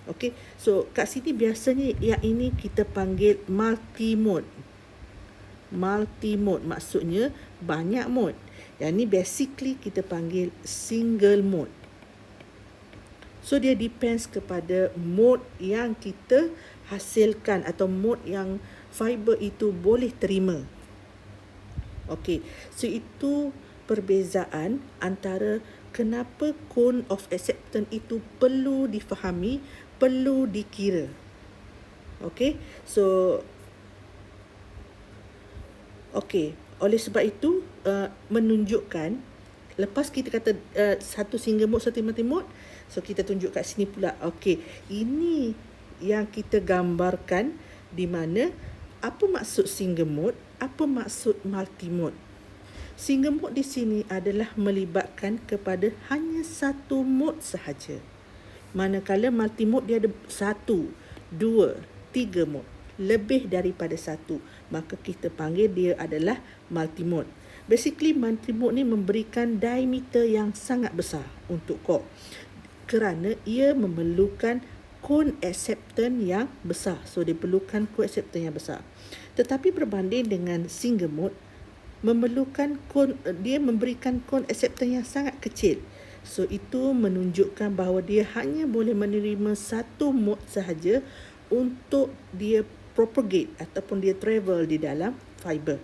Okey, so kat sini biasanya yang ini kita panggil multi-mode. Multi-mode maksudnya banyak mode. Yang ni basically kita panggil single mode. So dia depends kepada mode yang kita hasilkan atau mode yang fiber itu boleh terima. Okey, so itu perbezaan antara kenapa cone of acceptance itu perlu difahami, perlu dikira. Okey, so okey, oleh sebab itu menunjukkan lepas kita kata satu single mode, satu multi mode, so kita tunjuk kat sini pula. Okey, ini yang kita gambarkan di mana apa maksud single mode, apa maksud multi mode. Single mode di sini adalah melibatkan kepada hanya satu mode sahaja. Manakala multi mode dia ada 1, 2, 3 mode. Lebih daripada satu, maka kita panggil dia adalah multi mode. Basically multi mode ni memberikan diameter yang sangat besar untuk core kerana ia memerlukan cone acceptance yang besar. So dia perlukan cone acceptance yang besar. Tetapi berbanding dengan single mode, dia memberikan cone acceptance yang sangat kecil. So itu menunjukkan bahawa dia hanya boleh menerima satu mode sahaja untuk dia propagate ataupun dia travel di dalam fiber.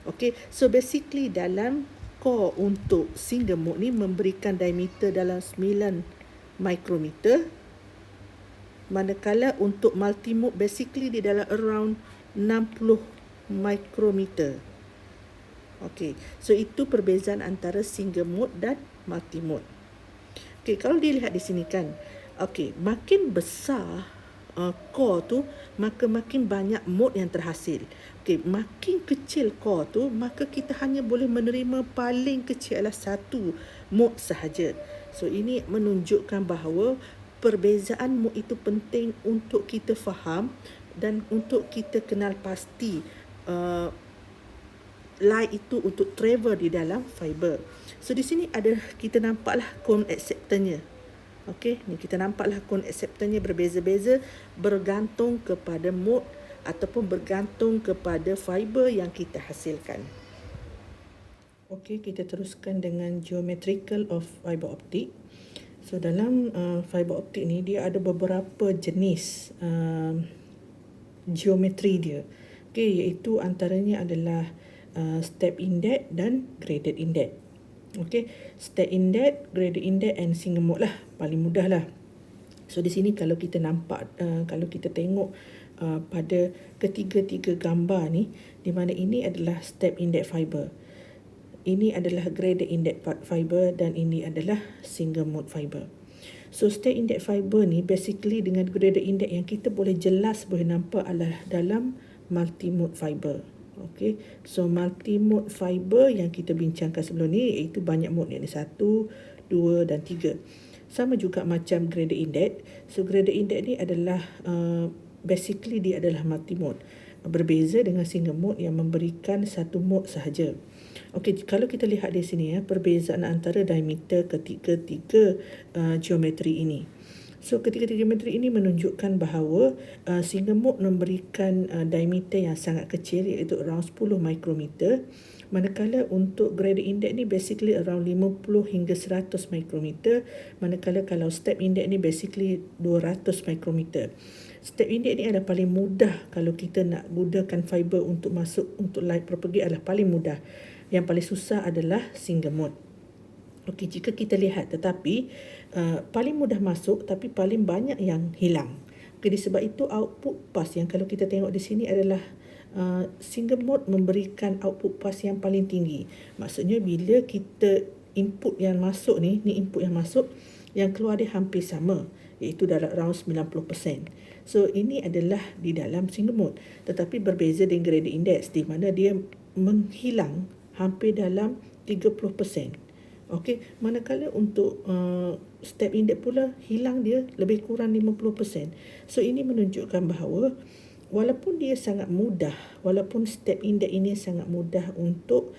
Okay, so basically dalam core untuk single mode ni memberikan diameter dalam 9 micrometer, manakala untuk multi mode basically di dalam around 60 micrometer. Okay, so itu perbezaan antara single mode dan multi mode. Okay, kalau dilihat di sini kan, okay, makin besar core tu, maka makin banyak mode yang terhasil. Okay, makin kecil core tu, maka kita hanya boleh menerima paling kecil adalah satu mode sahaja. So ini menunjukkan bahawa perbezaan mode itu penting untuk kita faham dan untuk kita kenal pasti light itu untuk travel di dalam fiber. So di sini ada kita nampaklah cone acceptance-nya. Okey, ni kita nampaklah cone acceptance-nya berbeza-beza bergantung kepada mode ataupun bergantung kepada fiber yang kita hasilkan. Okey, kita teruskan dengan geometrical of fiber optic. So dalam fiber optik ni dia ada beberapa jenis geometri dia. Okey, iaitu antaranya adalah step index dan graded index. Okey, step index, graded index and single mode lah, paling mudah lah. So di sini kalau kita nampak, kalau kita tengok pada ketiga-tiga gambar ni, di mana ini adalah step index fiber, ini adalah graded index fiber dan ini adalah single mode fiber. So step index fiber ni basically dengan graded index yang kita boleh jelas boleh nampak adalah dalam multi mode fiber. Okay, so multi mode fiber yang kita bincangkan sebelum ni iaitu banyak mode ni, ada 1, 2 dan 3. Sama juga macam graded index. So graded index ni adalah basically dia adalah multi mode. Berbeza dengan single mode yang memberikan satu mode sahaja. Okey, kalau kita lihat di sini perbezaan antara diameter ketiga-tiga geometri ini. So ketiga-tiga geometri ini menunjukkan bahawa single mode memberikan diameter yang sangat kecil iaitu around 10 mikrometer, manakala untuk graded index ni basically around 50 hingga 100 mikrometer, manakala kalau step index ni basically 200 mikrometer. Step index ni adalah paling mudah kalau kita nak gunakan fiber untuk masuk untuk light propagate, adalah paling mudah. Yang paling susah adalah single mode. Okey, jika kita lihat tetapi paling mudah masuk tapi paling banyak yang hilang. Okey, disebab itu output pass yang kalau kita tengok di sini adalah single mode memberikan output pass yang paling tinggi. Maksudnya bila kita input yang masuk ni input yang masuk, yang keluar dia hampir sama, iaitu dalam around 90%. So ini adalah di dalam single mode, tetapi berbeza dengan graded index di mana dia menghilang hampir dalam 30%. Okey, manakala untuk step index pula hilang dia lebih kurang 50%. So ini menunjukkan bahawa walaupun dia sangat mudah, walaupun step index ini sangat mudah untuk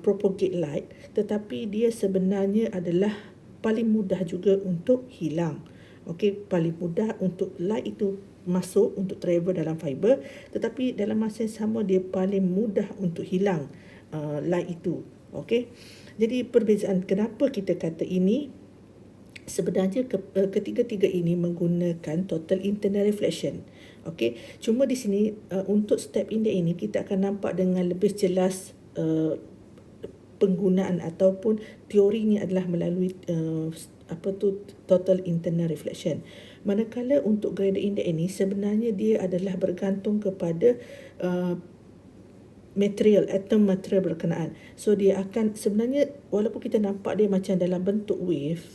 propagate light, tetapi dia sebenarnya adalah paling mudah juga untuk hilang. Okey, paling mudah untuk light itu masuk untuk travel dalam fiber, tetapi dalam masa yang sama dia paling mudah untuk hilang light itu. Okey. Jadi perbezaan kenapa kita kata ini, sebenarnya ketiga-tiga ini menggunakan total internal reflection. Okey, cuma di sini untuk step index ini kita akan nampak dengan lebih jelas penggunaan ataupun teorinya adalah melalui total internal reflection. Manakala untuk graded index ini sebenarnya dia adalah bergantung kepada atom material berkenaan. So dia akan sebenarnya walaupun kita nampak dia macam dalam bentuk wave,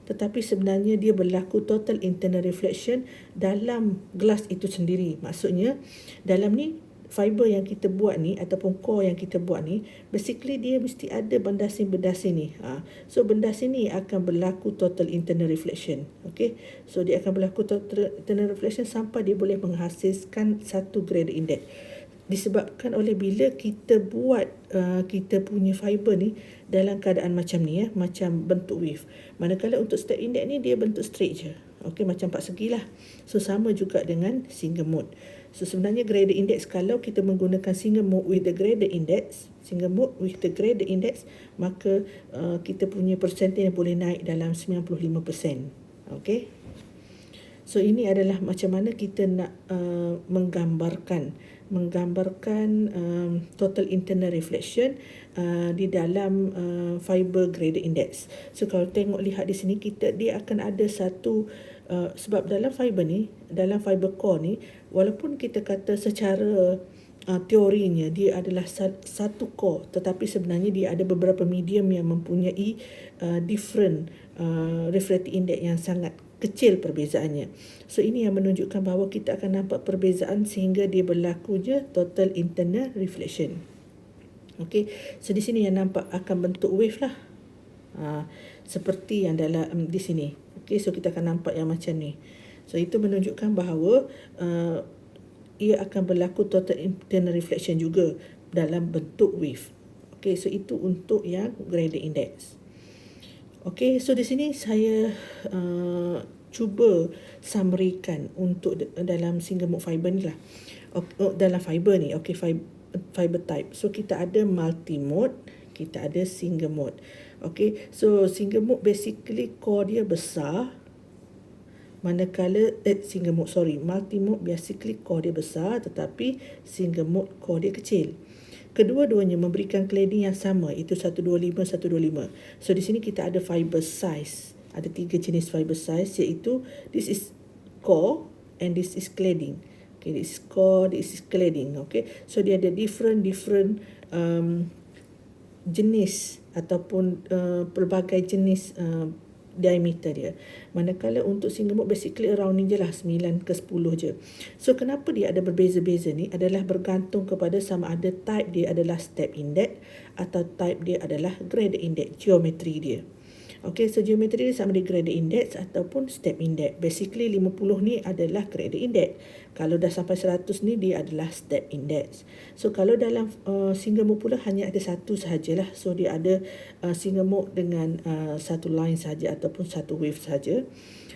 tetapi sebenarnya dia berlaku total internal reflection dalam gelas itu sendiri. Maksudnya dalam ni fiber yang kita buat ni ataupun core yang kita buat ni, basically dia mesti ada bendasing-bendasing ni. So bendasing ni akan berlaku total internal reflection. Okay, so dia akan berlaku total internal reflection sampai dia boleh menghasilkan satu graded index. Disebabkan oleh bila kita buat kita punya fiber ni dalam keadaan macam ni macam bentuk wave. Manakala untuk step index ni dia bentuk straight je. Okey, macam 4 segi lah. So sama juga dengan single mode. So sebenarnya graded index, kalau kita menggunakan single mode with the graded index, maka kita punya percentage boleh naik dalam 95%. Okey. So ini adalah macam mana kita nak menggambarkan total internal reflection di dalam fiber graded index. So kalau lihat di sini dia akan ada satu sebab dalam fiber ni, dalam fiber core ni, walaupun kita kata secara teorinya dia adalah satu core, tetapi sebenarnya dia ada beberapa medium yang mempunyai different refractive index yang sangat kecil perbezaannya. So ini yang menunjukkan bahawa kita akan nampak perbezaan sehingga dia berlakunya total internal reflection. Okey, so di sini yang nampak akan bentuk wave lah. Seperti yang dalam di sini. Okey, so kita akan nampak yang macam ni. So itu menunjukkan bahawa ia akan berlaku total internal reflection juga dalam bentuk wave. Okey, so itu untuk yang graded index. Okey, so di sini saya cuba summarikan untuk dalam single mode fiber ni lah. Dalam fiber ni, okey, fiber type. So kita ada multi mode, kita ada single mode. Okey, so single mode basically core dia besar, manakala multi mode basically core dia besar, tetapi single mode core dia kecil. Kedua-duanya memberikan cladding yang sama, itu 125 125. So di sini kita ada fiber size. Ada 3 jenis fiber size, iaitu this is core and this is cladding. Okay, this is core, this is cladding. Okay, so dia ada different jenis ataupun pelbagai jenis diameter dia. Manakala untuk single mode basically around ni je lah, 9 ke 10 je. So kenapa dia ada berbeza-beza ni adalah bergantung kepada sama ada type dia adalah step index atau type dia adalah grade index, geometri dia. Okay, so geometri dia sama ada grade index ataupun step index. Basically 50 ni adalah grade index. Kalau dah sampai 100 ni dia adalah step index. So kalau dalam single mode pula hanya ada satu sahajalah. So dia ada single mode dengan satu line saja ataupun satu wave saja.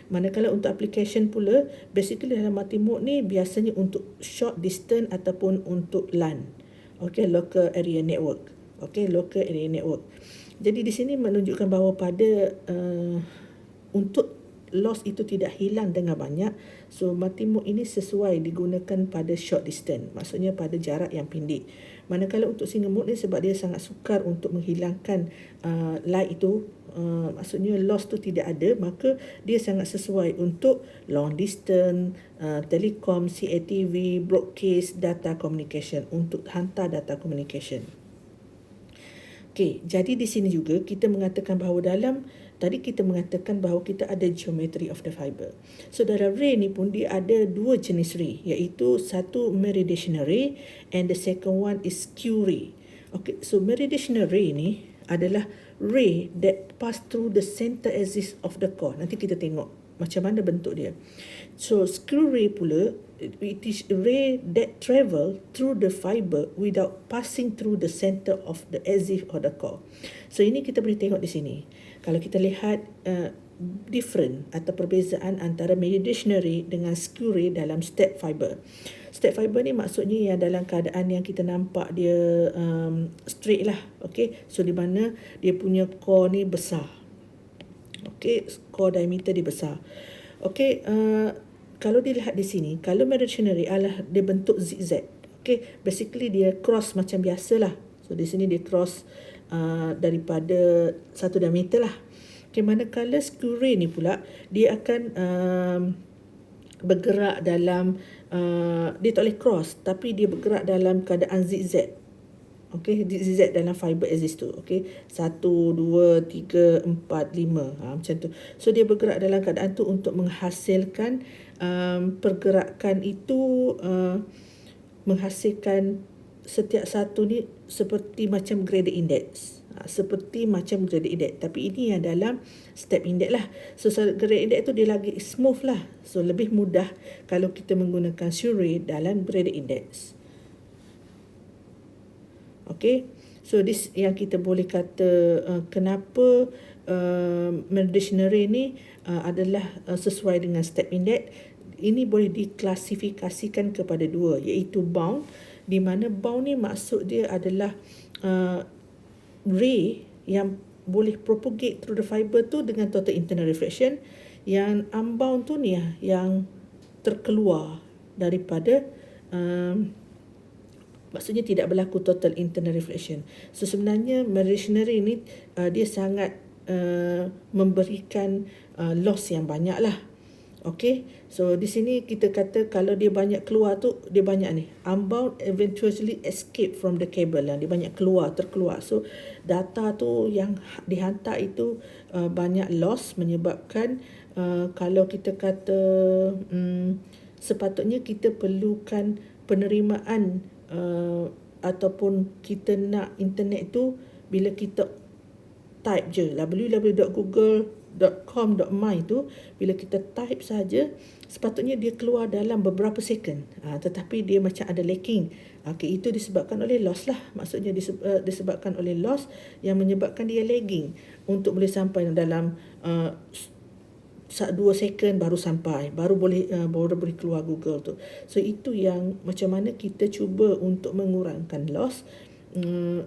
Manakala untuk application pula, basically dalam multi mode ni biasanya untuk short distance ataupun untuk LAN. Okay, local area network. Okay, local area network. Jadi di sini menunjukkan bahawa pada untuk loss itu tidak hilang dengan banyak. So multi mode ini sesuai digunakan pada short distance, maksudnya pada jarak yang pendek. Manakala untuk single mode ni sebab dia sangat sukar untuk menghilangkan light itu, maksudnya loss tu tidak ada, maka dia sangat sesuai untuk long distance, telekom, CATV, broadcast, data communication, untuk hantar data communication. Okey, jadi di sini juga kita mengatakan bahawa tadi kita mengatakan bahawa kita ada geometry of the fiber. So dalam ray ni pun dia ada dua jenis ray, iaitu satu meridianal ray and the second one is skew ray. Okay, so meridianal ray ni adalah ray that pass through the center axis of the core. Nanti kita tengok macam mana bentuk dia. So skew ray pula, it is ray that travel through the fiber without passing through the center of the axis of the core. So ini kita boleh tengok di sini. Kalau kita lihat different atau perbezaan antara meridianal ray dengan skew ray dalam step fiber. Step fiber ni maksudnya yang dalam keadaan yang kita nampak dia straight lah. Okay, so di mana dia punya core ni besar. Okay, core diameter dia besar. Okay, kalau dilihat di sini, kalau meridianal ray adalah dia bentuk zigzag. Okay, basically dia cross macam biasalah. So di sini dia cross daripada satu diameter lah. Okay, manakala skew ray ni pula dia akan bergerak dalam dia tak boleh cross, tapi dia bergerak dalam keadaan zigzag. Okay, zigzag dalam fiber axis tu. Okay, 1, 2, 3, 4, 5 macam tu. So dia bergerak dalam keadaan tu untuk menghasilkan pergerakan itu, menghasilkan setiap satu ni seperti macam gradient index. Seperti macam gradient index, tapi ini yang dalam step index lah. So gradient index tu dia lagi smooth lah. So lebih mudah kalau kita menggunakan skew ray dalam gradient index. Okay, so this yang kita boleh kata kenapa meridianal ray ni adalah sesuai dengan step index. Ini boleh diklasifikasikan kepada dua, iaitu bound, di mana bound ni maksud dia adalah ray yang boleh propagate through the fiber tu dengan total internal reflection. Yang unbound tu ni yang terkeluar daripada maksudnya tidak berlaku total internal reflection. So sebenarnya meridianal ray ni dia sangat memberikan loss yang banyak lah. Okay, so di sini kita kata kalau dia banyak keluar tu, dia banyak ni, unbound eventually escape from the cable lah. Dia banyak terkeluar. So data tu yang dihantar itu banyak loss, menyebabkan kalau kita kata sepatutnya kita perlukan penerimaan ataupun kita nak internet tu bila kita type je www.google.com.my tu, bila kita type saja sepatutnya dia keluar dalam beberapa second, tetapi dia macam ada lagging. Okay, itu disebabkan oleh loss lah. Maksudnya disebabkan oleh loss yang menyebabkan dia lagging untuk boleh sampai dalam 2 second baru sampai, baru boleh keluar Google tu. So itu yang macam mana kita cuba untuk mengurangkan loss,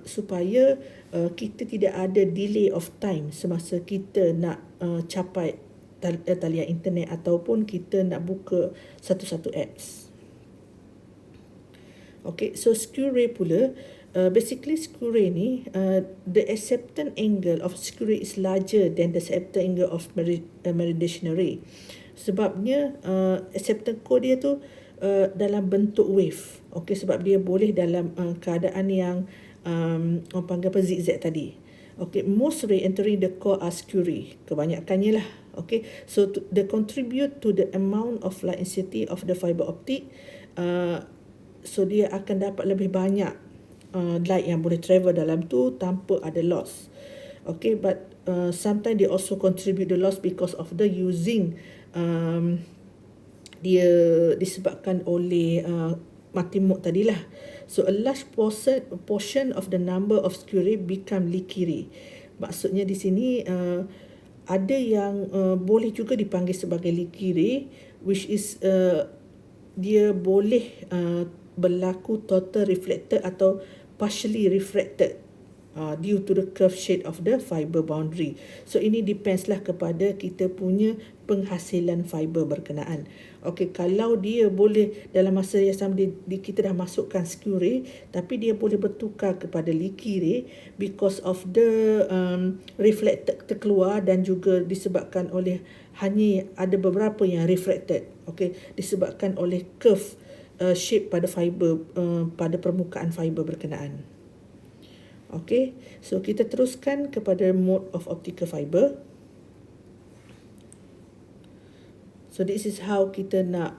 supaya kita tidak ada delay of time semasa kita nak capai talian internet ataupun kita nak buka satu-satu apps. Okay, so skew ray pula basically skew ray ni, the acceptance angle of skew ray is larger than the acceptance angle of meridianal ray. Sebabnya acceptance core dia tu dalam bentuk wave. Okey, sebab dia boleh dalam keadaan yang orang panggil apa, zigzag tadi. Okay, most ray entering the core are skew ray. Kebanyakannya lah. Okay, so they contribute to the amount of light intensity of the fiber optic. So dia akan dapat lebih banyak light yang boleh travel dalam tu tanpa ada loss. Okay, but sometimes they also contribute the loss because of the using dia disebabkan oleh mati mode tadilah. So a large portion of the number of skew ray become leaky ray. Maksudnya di sini ada yang boleh juga dipanggil sebagai leaky ray, which is dia boleh berlaku total reflected atau partially refracted due to the curved shade of the fiber boundary. So ini depends lah kepada kita punya penghasilan fiber berkenaan. Okey, kalau dia boleh dalam masa yang sama kita dah masukkan skew ray, tapi dia boleh bertukar kepada leaky ray because of the reflected terkeluar dan juga disebabkan oleh hanya ada beberapa yang refracted. Okey, disebabkan oleh curve shape pada fiber pada permukaan fiber berkenaan. Okay, so kita teruskan kepada mode of optical fiber. So this is how kita nak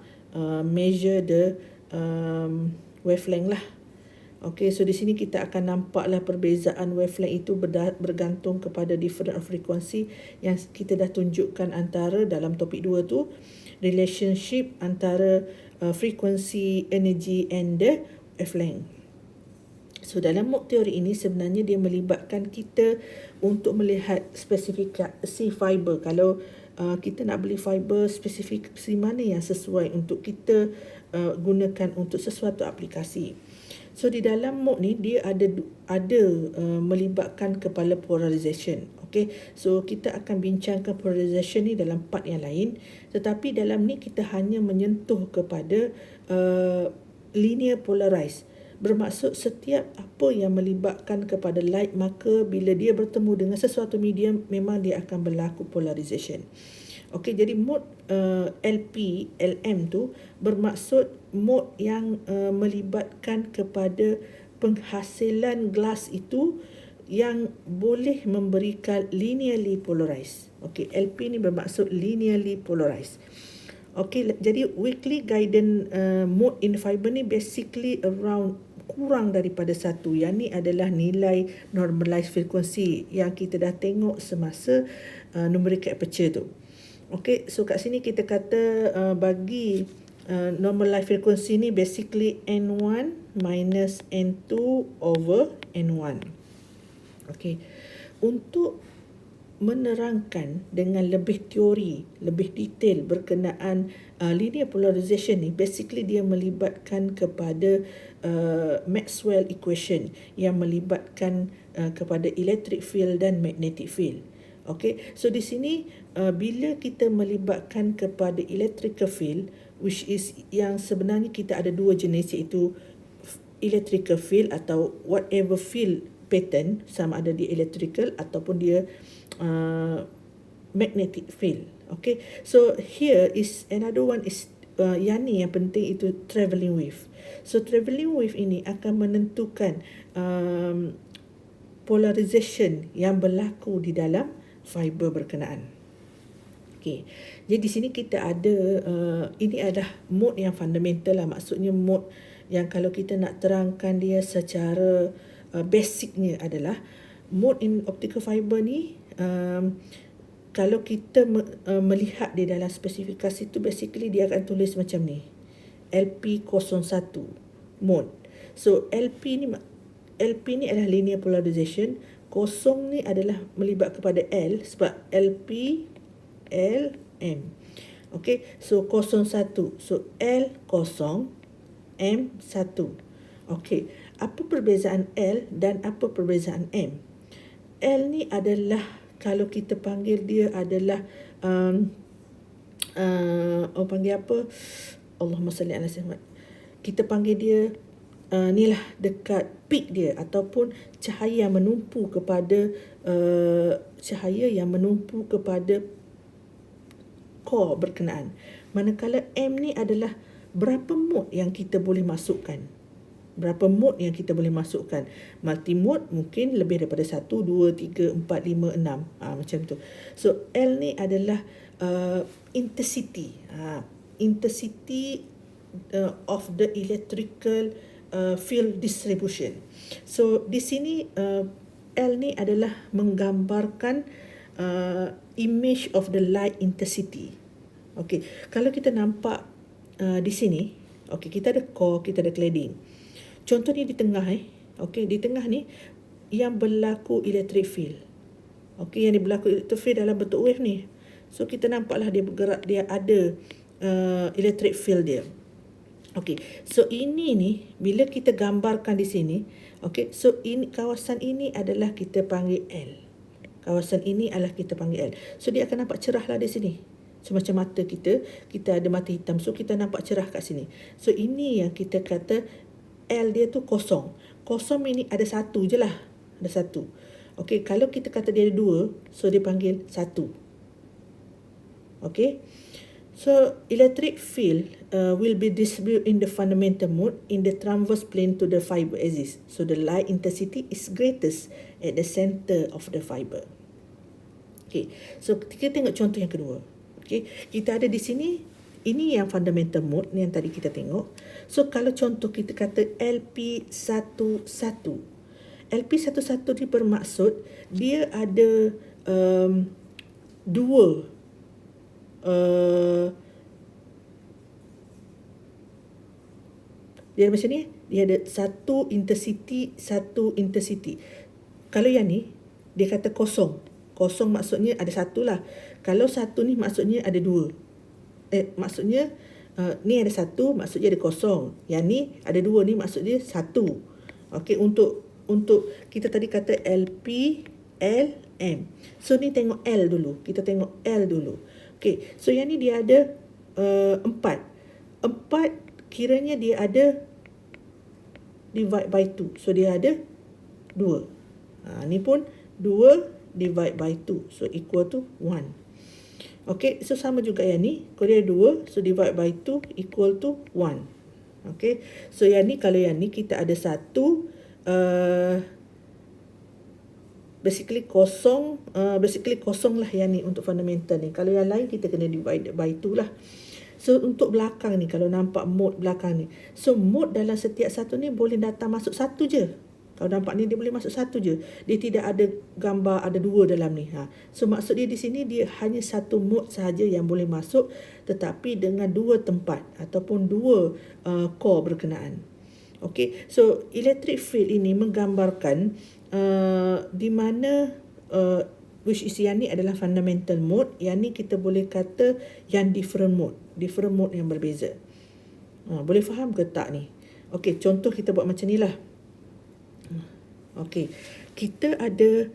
measure the wavelength lah. Okay, so di sini kita akan nampaklah perbezaan wavelength itu bergantung kepada different of frequency yang kita dah tunjukkan antara dalam topik 2 tu, relationship antara frequency, energy and the wavelength. So dalam mode teori ini sebenarnya dia melibatkan kita untuk melihat spesifikasi fiber. Kalau kita nak beli fiber, spesifikasi mana yang sesuai untuk kita gunakan untuk sesuatu aplikasi. So di dalam mode ni dia ada melibatkan kepala polarization. Okay, so kita akan bincangkan polarization ni dalam part yang lain. Tetapi dalam ni kita hanya menyentuh kepada linear polarized. Bermaksud setiap apa yang melibatkan kepada light, maka bila dia bertemu dengan sesuatu medium, memang dia akan berlaku polarization. Okey, jadi mode LP, LM tu bermaksud mode yang melibatkan kepada penghasilan glass itu yang boleh memberikan linearly polarized. Okey, LP ni bermaksud linearly polarized. Okey, jadi weekly guidance mode in fiber ni basically around kurang daripada 1. Yang ni adalah nilai normalized frequency yang kita dah tengok semasa numerical aperture tu. Okey, so kat sini kita kata bagi normalized frequency ni basically N1 minus N2 over N1. Okey, untuk menerangkan dengan lebih teori, lebih detail berkenaan linear polarization ni, basically dia melibatkan kepada Maxwell equation yang melibatkan kepada electric field dan magnetic field. Okay, so di sini bila kita melibatkan kepada electrical field, which is yang sebenarnya kita ada dua jenis, iaitu electrical field atau whatever field pattern, sama ada di electrical ataupun dia magnetic field. Okay, so here is another one is yang ni yang penting, itu travelling wave. So travelling wave ini akan menentukan polarization yang berlaku di dalam fiber berkenaan. Okay, jadi di sini kita ada ini adalah mode yang fundamental lah. Maksudnya mode yang kalau kita nak terangkan dia secara basicnya adalah mode in optical fiber ni. Kalau kita melihat di dalam spesifikasi tu, basically dia akan tulis macam ni, LP01 mode. So LP ni adalah linear polarization, kosong ni adalah melibat kepada L sebab LP LM. Okay, so 01, so L kosong, M 1. Okay, apa perbezaan L dan apa perbezaan M? L ni adalah, kalau kita panggil dia adalah orang panggil apa? Allahumma salli ala Muhammad. Kita panggil dia ni lah dekat peak dia ataupun cahaya yang menumpu kepada core berkenaan. Manakala M ni adalah berapa mode yang kita boleh masukkan. Multi mode mungkin lebih daripada 1, 2, 3, 4, 5, 6. Macam tu. So L ni adalah intensity. Intensity of the electrical field distribution. So di sini L ni adalah menggambarkan image of the light intensity. Okey, kalau kita nampak di sini, okey, kita ada core, kita ada cladding. Contoh ni di tengah okey, di tengah ni yang berlaku electric field. Okey, yang berlaku electric field dalam bentuk wave ni. So kita nampaklah dia bergerak, dia ada electric field dia. Okey, so ini ni bila kita gambarkan di sini, okey, so ini kawasan ini adalah kita panggil L. Kawasan ini adalah kita panggil L. So dia akan nampak cerah lah di sini. So macam mata kita ada mata hitam. So kita nampak cerah kat sini. So ini yang kita kata L dia tu kosong. Kosong ini ada satu je lah. Ada satu. Okey, kalau kita kata dia ada dua, so dia panggil satu. Okey. So electric field will be distributed in the fundamental mode in the transverse plane to the fiber axis. So the light intensity is greatest at the center of the fiber. Okay, so kita tengok contoh yang kedua. Okay, kita ada di sini, ini yang fundamental mode ni yang tadi kita tengok. So kalau contoh kita kata LP11, LP11 ni bermaksud dia ada dua dia macam ni, dia ada satu intensity. Kalau yang ni dia kata kosong maksudnya ada satu lah. Kalau satu ni maksudnya ada dua. Maksudnya ni ada satu, maksudnya ada kosong. Yang ni ada dua, ni maksudnya satu. Okey, untuk kita tadi kata LP, L, M. So ni tengok L dulu. Kita tengok L dulu. Okey, so yang ni dia ada 4. 4 kiranya dia ada divide by 2. So dia ada 2. Ni pun 2 divide by 2. So equal to 1. Okay, so sama juga yang ni. Kalau dia 2, so divide by 2 equal to 1. Okay, so yang ni, kalau yang ni kita ada 1, basically kosong lah yang ni untuk fundamental ni. Kalau yang lain kita kena divide by 2 lah. So untuk belakang ni, kalau nampak mode belakang ni, so mode dalam setiap satu ni boleh datang masuk satu je. Kalau nampak ni dia boleh masuk satu je. Dia tidak ada gambar ada dua dalam ni. So maksud dia di sini dia hanya satu mode sahaja yang boleh masuk, tetapi dengan dua tempat ataupun dua core berkenaan. Okay, so electric field ini menggambarkan di mana which is yang ni adalah fundamental mode, yang ni kita boleh kata yang different mode yang berbeza. Boleh faham ke tak ni? Okay, contoh kita buat macam ni lah. Okay, kita ada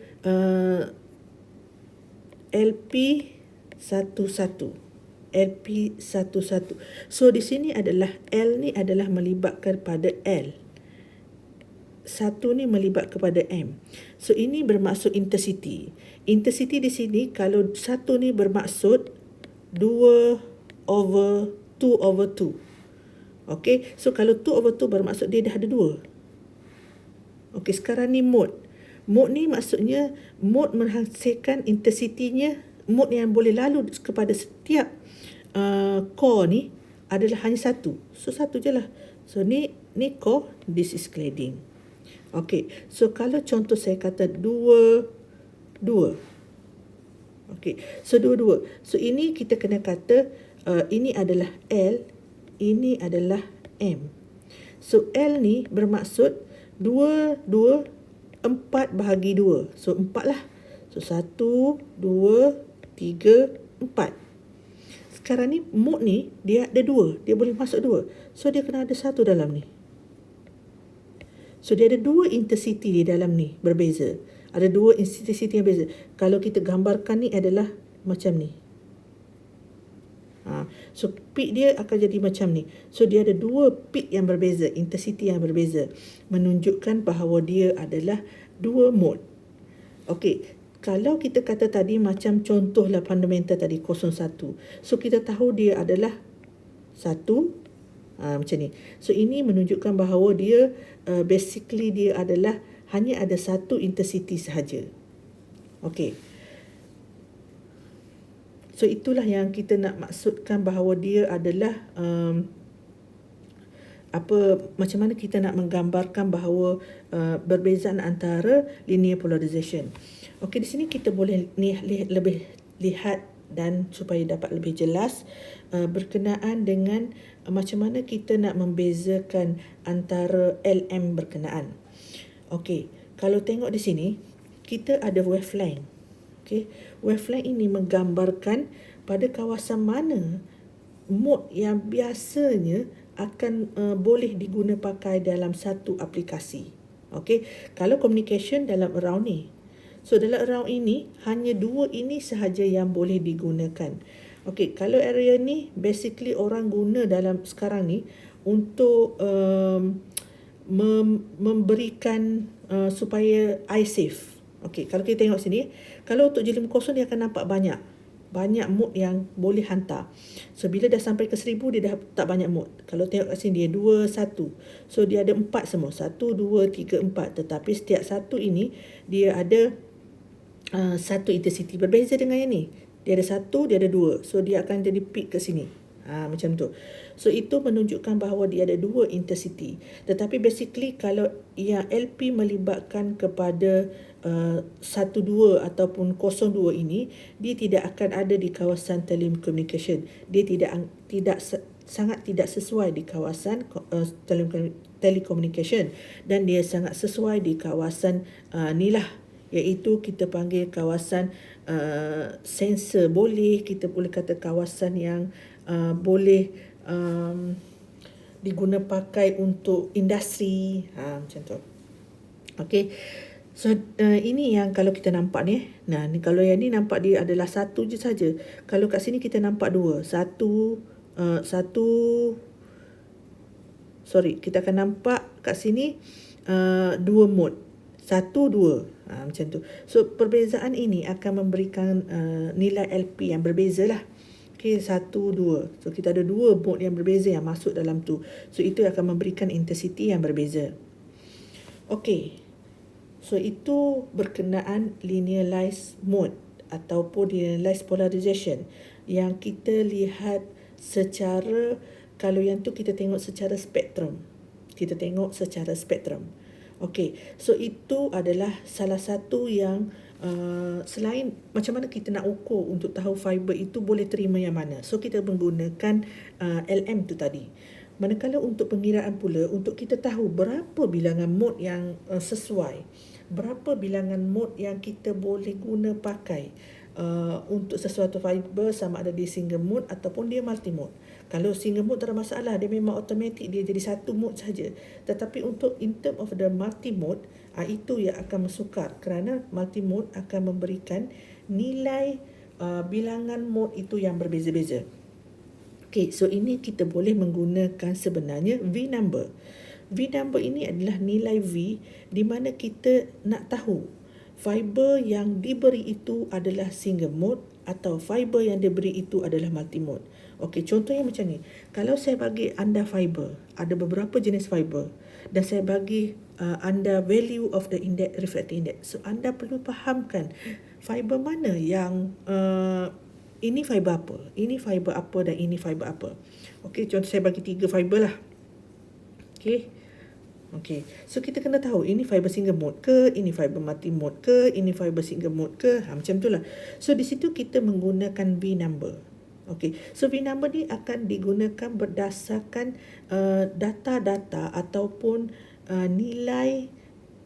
LP11. So di sini adalah L ni adalah melibatkan pada L. 1 ni melibat kepada M. So ini bermaksud intensity. Intensity di sini kalau 1 ni bermaksud 2/2. Okay, so kalau 2/2 bermaksud dia dah ada 2. Okey, sekarang ni mode. Mode ni maksudnya mode menghasilkan intensitinya, mode yang boleh lalu kepada setiap core ni adalah hanya satu. So satu je lah. So ni core, this is cladding. Okey, so kalau contoh saya kata 2. Okey, so 2. So ini kita kena kata ini adalah L, ini adalah M. So L ni bermaksud 4 bahagi 2. So 4 lah. So 1, 2, 3, 4. Sekarang ni mode ni dia ada 2. Dia boleh masuk 2. So dia kena ada 1 dalam ni. So dia ada 2 intensity di dalam ni berbeza. Ada 2 intensity yang berbeza. Kalau kita gambarkan ni adalah macam ni. So peak dia akan jadi macam ni. So dia ada dua peak yang berbeza, intensity yang berbeza, menunjukkan bahawa dia adalah dua mode. Okey, kalau kita kata tadi macam contohlah fundamental tadi 01. So kita tahu dia adalah satu, macam ni. So ini menunjukkan bahawa dia basically dia adalah hanya ada satu intensity sahaja. Okey. So itulah yang kita nak maksudkan bahawa dia adalah macam mana kita nak menggambarkan bahawa perbezaan antara linear polarization. Okey, di sini kita boleh lebih lihat dan supaya dapat lebih jelas berkenaan dengan macam mana kita nak membezakan antara LM berkenaan. Okey, kalau tengok di sini kita ada wavelength. Okey, wavelength ini menggambarkan pada kawasan mana mode yang biasanya akan boleh digunakan pakai dalam satu aplikasi. Okey, kalau communication dalam around ni. So dalam around ini hanya dua ini sahaja yang boleh digunakan. Okey, kalau area ni basically orang guna dalam sekarang ni untuk memberikan supaya eye safe. Okey, kalau kita tengok sini, kalau untuk J50 dia akan nampak banyak mode yang boleh hantar. So bila dah sampai ke 1000 dia dah tak banyak mode. Kalau tengok kat sini dia 2 1. So dia ada 4 semua. 1 2 3 4. Tetapi setiap satu ini dia ada satu intensity berbeza dengan yang ni. Dia ada 1, dia ada 2. So dia akan jadi peak ke sini. Macam tu. So itu menunjukkan bahawa dia ada dua intensity. Tetapi basically kalau yang LP melibatkan kepada 12 ataupun 02 ini, dia tidak akan ada di kawasan telecommunication. Dia sangat tidak sesuai di kawasan telecommunication, dan dia sangat sesuai di kawasan inilah, iaitu kita panggil kawasan sensor. Kita boleh kata kawasan yang boleh diguna pakai untuk industri, macam tu. Okey. So ini yang kalau kita nampak ni. Nah, ni kalau yang ni nampak dia adalah satu je saja. Kalau kat sini kita nampak dua. Kita akan nampak kat sini dua mode. 1 2. Macam tu. So perbezaan ini akan memberikan nilai LP yang berbeza lah. Okey, 1 2. So kita ada dua mode yang berbeza yang masuk dalam tu. So itu akan memberikan intensity yang berbeza. Okey. So itu berkenaan linearized mode ataupun linearized polarization yang kita lihat secara, kalau yang tu kita tengok secara spektrum. Okey, so itu adalah salah satu yang selain macam mana kita nak ukur untuk tahu fiber itu boleh terima yang mana. So kita menggunakan LM tu tadi. Manakala untuk pengiraan pula, untuk kita tahu berapa bilangan mode yang sesuai, berapa bilangan mode yang kita boleh guna pakai untuk sesuatu fiber, sama ada dia single mode ataupun dia multi mode. Kalau single mode tak ada masalah, dia memang automatik dia jadi satu mode saja. Tetapi untuk in term of the multi mode, itu yang akan mesukar, kerana multi mode akan memberikan nilai bilangan mode itu yang berbeza-beza. Okay, so ini kita boleh menggunakan sebenarnya V number. V number ini adalah nilai V di mana kita nak tahu fiber yang diberi itu adalah single mode atau fiber yang diberi itu adalah multi mode. Okey, contohnya macam ni. Kalau saya bagi anda fiber, ada beberapa jenis fiber, dan saya bagi anda value of the index, refractive index. So anda perlu fahamkan fiber mana yang ini fiber apa, ini fiber apa, dan ini fiber apa. Okey, contoh saya bagi 3 fiber lah. Okey, so kita kena tahu ini fiber single mode ke, ini fiber multi mode ke, ini fiber single mode ke, macam itulah. So di situ kita menggunakan V number. Okey, so V number ni akan digunakan berdasarkan data-data ataupun nilai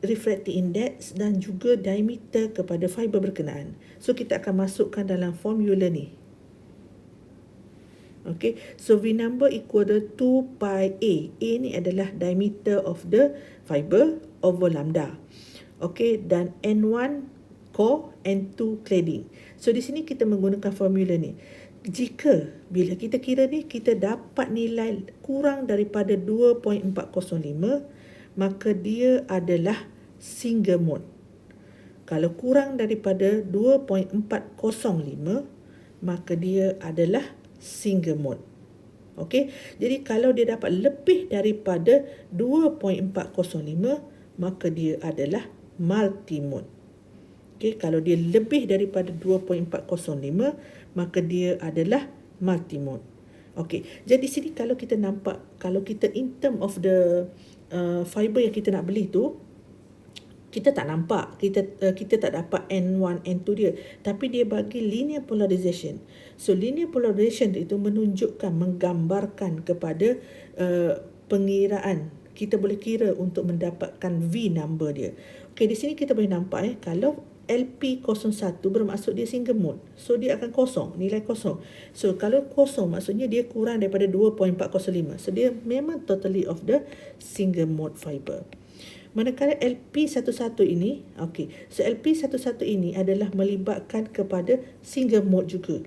refractive index dan juga diameter kepada fiber berkenaan. So kita akan masukkan dalam formula ni. Okay, so V number equal to 2 pi A. A ni adalah diameter of the fiber over lambda. Okay, dan N1 core, N2 cladding. So di sini kita menggunakan formula ni. Jika bila kita kira ni kita dapat nilai kurang daripada 2.405, maka dia adalah single mode. Kalau kurang daripada 2.405, maka dia adalah single mode. Okey, jadi kalau dia dapat lebih daripada 2.405, maka dia adalah multi mode. Okey, kalau dia lebih daripada 2.405, maka dia adalah multi mode. Okey, jadi sini kalau kita nampak, kalau kita in term of the fiber yang kita nak beli tu, kita tak nampak, kita tak dapat N1, N2 dia, tapi dia bagi linear polarization. So linear polarization itu menunjukkan, menggambarkan kepada pengiraan. Kita boleh kira untuk mendapatkan V number dia. Okey, di sini kita boleh nampak kalau LP01 bermaksud dia single mode. So dia akan kosong, nilai kosong. So kalau kosong maksudnya dia kurang daripada 2.405. So dia memang totally of the single mode fiber. Manakala LP11 ini, okey, so LP11 ini adalah melibatkan kepada single mode juga.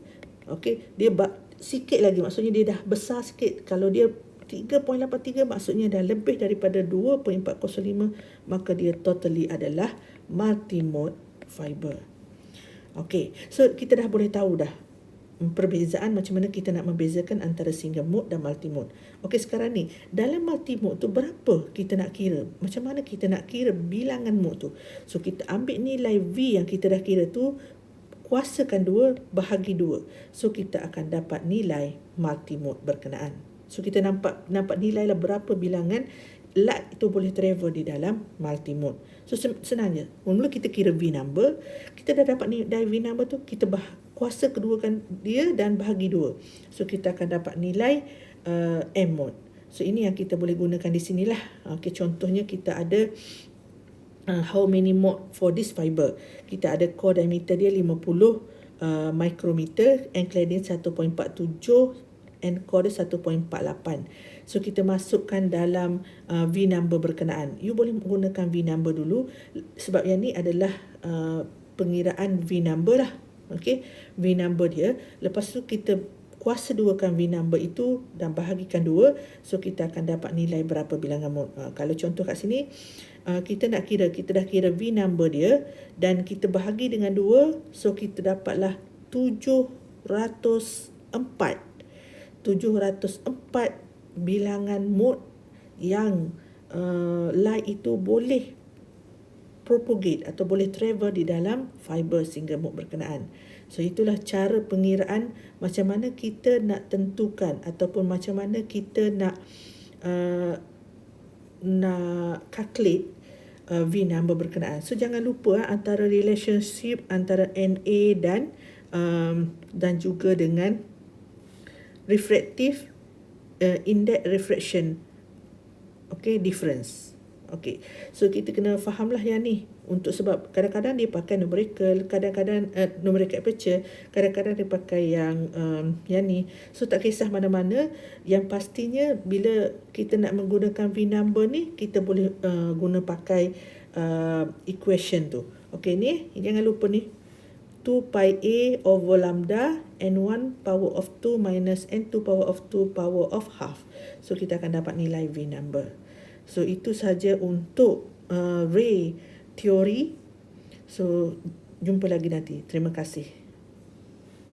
Okey, dia sikit lagi, maksudnya dia dah besar sikit. Kalau dia 3.83 maksudnya dah lebih daripada 2.405, maka dia totally adalah multi-mode fiber. Okey, so kita dah boleh tahu dah perbezaan macam mana kita nak membezakan antara single mode dan multi mode. Okey, sekarang ni dalam multi mode tu berapa kita nak kira? Macam mana kita nak kira bilangan mode tu? So kita ambil nilai V yang kita dah kira tu, kuasakan 2 bahagi 2. So kita akan dapat nilai multi mode berkenaan. So kita nampak nilai lah berapa bilangan light itu boleh travel di dalam multi mode. So senangnya, mula kita kira V number, kita dah dapat nilai V number tu, kita kuasa keduakan dia dan bahagi 2. So kita akan dapat nilai M mode. So ini yang kita boleh gunakan di sinilah. Okay, contohnya kita ada how many mode for this fiber. Kita ada core diameter dia 50 micrometer, and cladding 1.47, and core dia 1.48. So kita masukkan dalam V number berkenaan. You boleh menggunakan V number dulu, sebab yang ni adalah pengiraan V number lah. Okey, V number dia. Lepas tu kita kuasa duakan V number itu dan bahagikan 2. So kita akan dapat nilai berapa bilangan mode. Kalau contoh kat sini, kita nak kira, kita dah kira V number dia dan kita bahagi dengan 2. So kita dapatlah 704 bilangan mode yang light itu boleh propagate atau boleh travel di dalam fiber single mode berkenaan. So itulah cara pengiraan macam mana kita nak tentukan ataupun macam mana kita nak calculate V number berkenaan. So jangan lupa antara relationship antara NA dan juga dengan refractive index refraction, difference. So kita kena fahamlah yang ni, untuk sebab kadang-kadang dia pakai numerical, kadang-kadang numerical aperture, kadang-kadang dia pakai yang ni. So tak kisah mana-mana, yang pastinya bila kita nak menggunakan V number ni, kita boleh guna pakai equation tu. Ni jangan lupa ni, 2 pi A over lambda N1 power of 2 minus N2 power of 2 power of half. So kita akan dapat nilai V number. So itu saja untuk ray teori. So jumpa lagi nanti. Terima kasih.